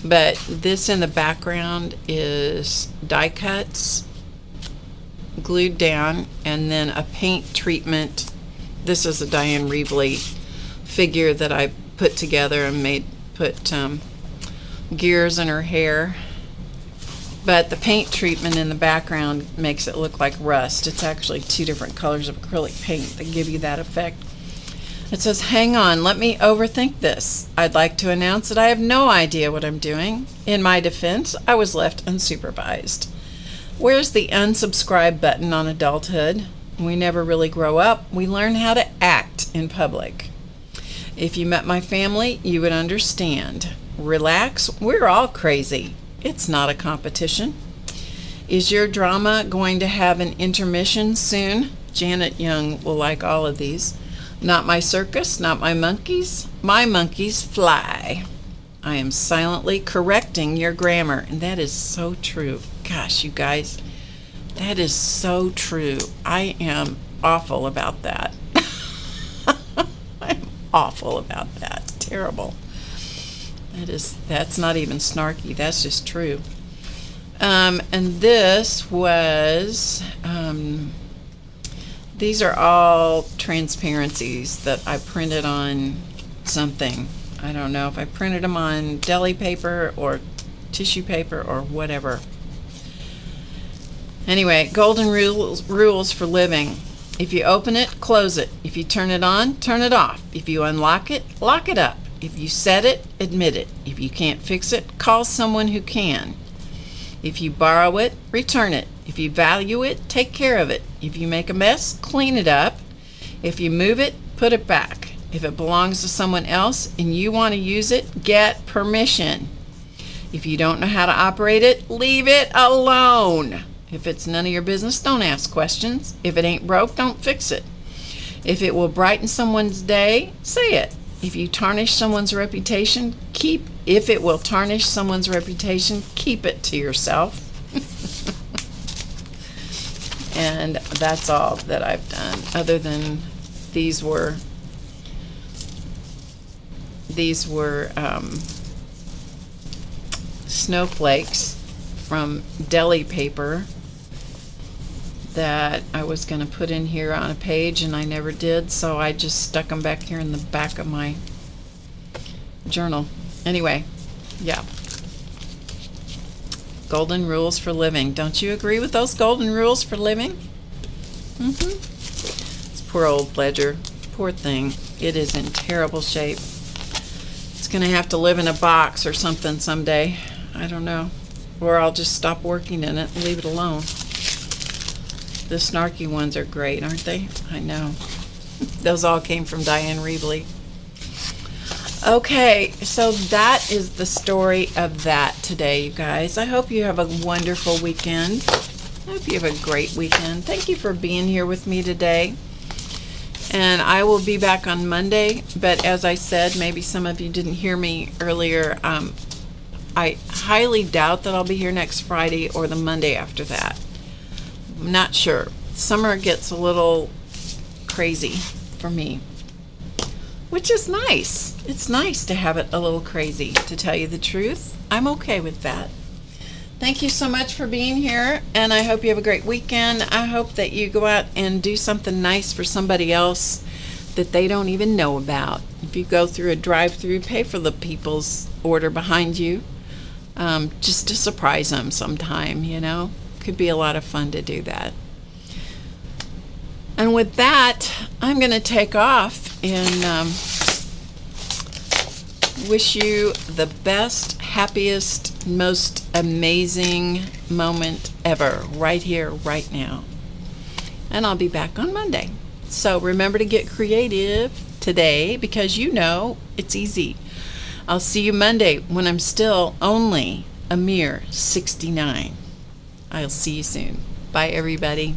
Speaker 1: But this in the background is die cuts glued down, and then a paint treatment. This is a Diane Reevely figure that I put together and put gears in her hair. But the paint treatment in the background makes it look like rust. It's actually two different colors of acrylic paint that give you that effect. It says, hang on, let me overthink this. I'd like to announce that I have no idea what I'm doing. In my defense, I was left unsupervised. Where's the unsubscribe button on adulthood? We never really grow up. We learn how to act in public. If you met my family, you would understand. Relax, we're all crazy. It's not a competition. Is your drama going to have an intermission soon? Janet Young will like all of these. Not my circus, not my monkeys. My monkeys fly. I am silently correcting your grammar. And that is so true. Gosh, you guys, that is so true. I am awful about that. I'm awful about that. Terrible. That's not even snarky. That's just true. And this was, these are all transparencies that I printed on something. I don't know if I printed them on deli paper or tissue paper or whatever. Anyway, golden rules for living. If you open it, close it. If you turn it on, turn it off. If you unlock it, lock it up. If you said it, admit it. If you can't fix it, call someone who can. If you borrow it, return it. If you value it, take care of it. If you make a mess, clean it up. If you move it, put it back. If it belongs to someone else and you want to use it, get permission. If you don't know how to operate it, leave it alone. If it's none of your business, don't ask questions. If it ain't broke, don't fix it. If it will brighten someone's day, say it. If you tarnish someone's reputation, if it will tarnish someone's reputation, keep it to yourself. And that's all that I've done, other than these were snowflakes from deli paper that I was going to put in here on a page, and I never did, so I just stuck them back here in the back of my journal. Anyway, yeah. Golden rules for living. Don't you agree with those golden rules for living? This poor old ledger. Poor thing. It is in terrible shape. It's going to have to live in a box or something someday. I don't know. Or I'll just stop working in it and leave it alone. The snarky ones are great, aren't they? I know. Those all came from Diane Reevely. Okay, so that is the story of that today, you guys. I hope you have a wonderful weekend. I hope you have a great weekend. Thank you for being here with me today. And I will be back on Monday, but as I said, maybe some of you didn't hear me earlier, I highly doubt that I'll be here next Friday or the Monday after that. I'm not sure. Summer gets a little crazy for me, which is nice. It's nice to have it a little crazy, to tell you the truth. I'm okay with that. Thank you so much for being here, and I hope you have a great weekend. I hope that you go out and do something nice for somebody else that they don't even know about. If you go through a drive-through, pay for the people's order behind you, just to surprise them sometime, you know. Could be a lot of fun to do that. And with that, I'm going to take off and wish you the best, happiest, most amazing moment ever, right here, right now. And I'll be back on Monday. So remember to get creative today, because you know it's easy. I'll see you Monday when I'm still only a mere 69. I'll see you soon. Bye, everybody.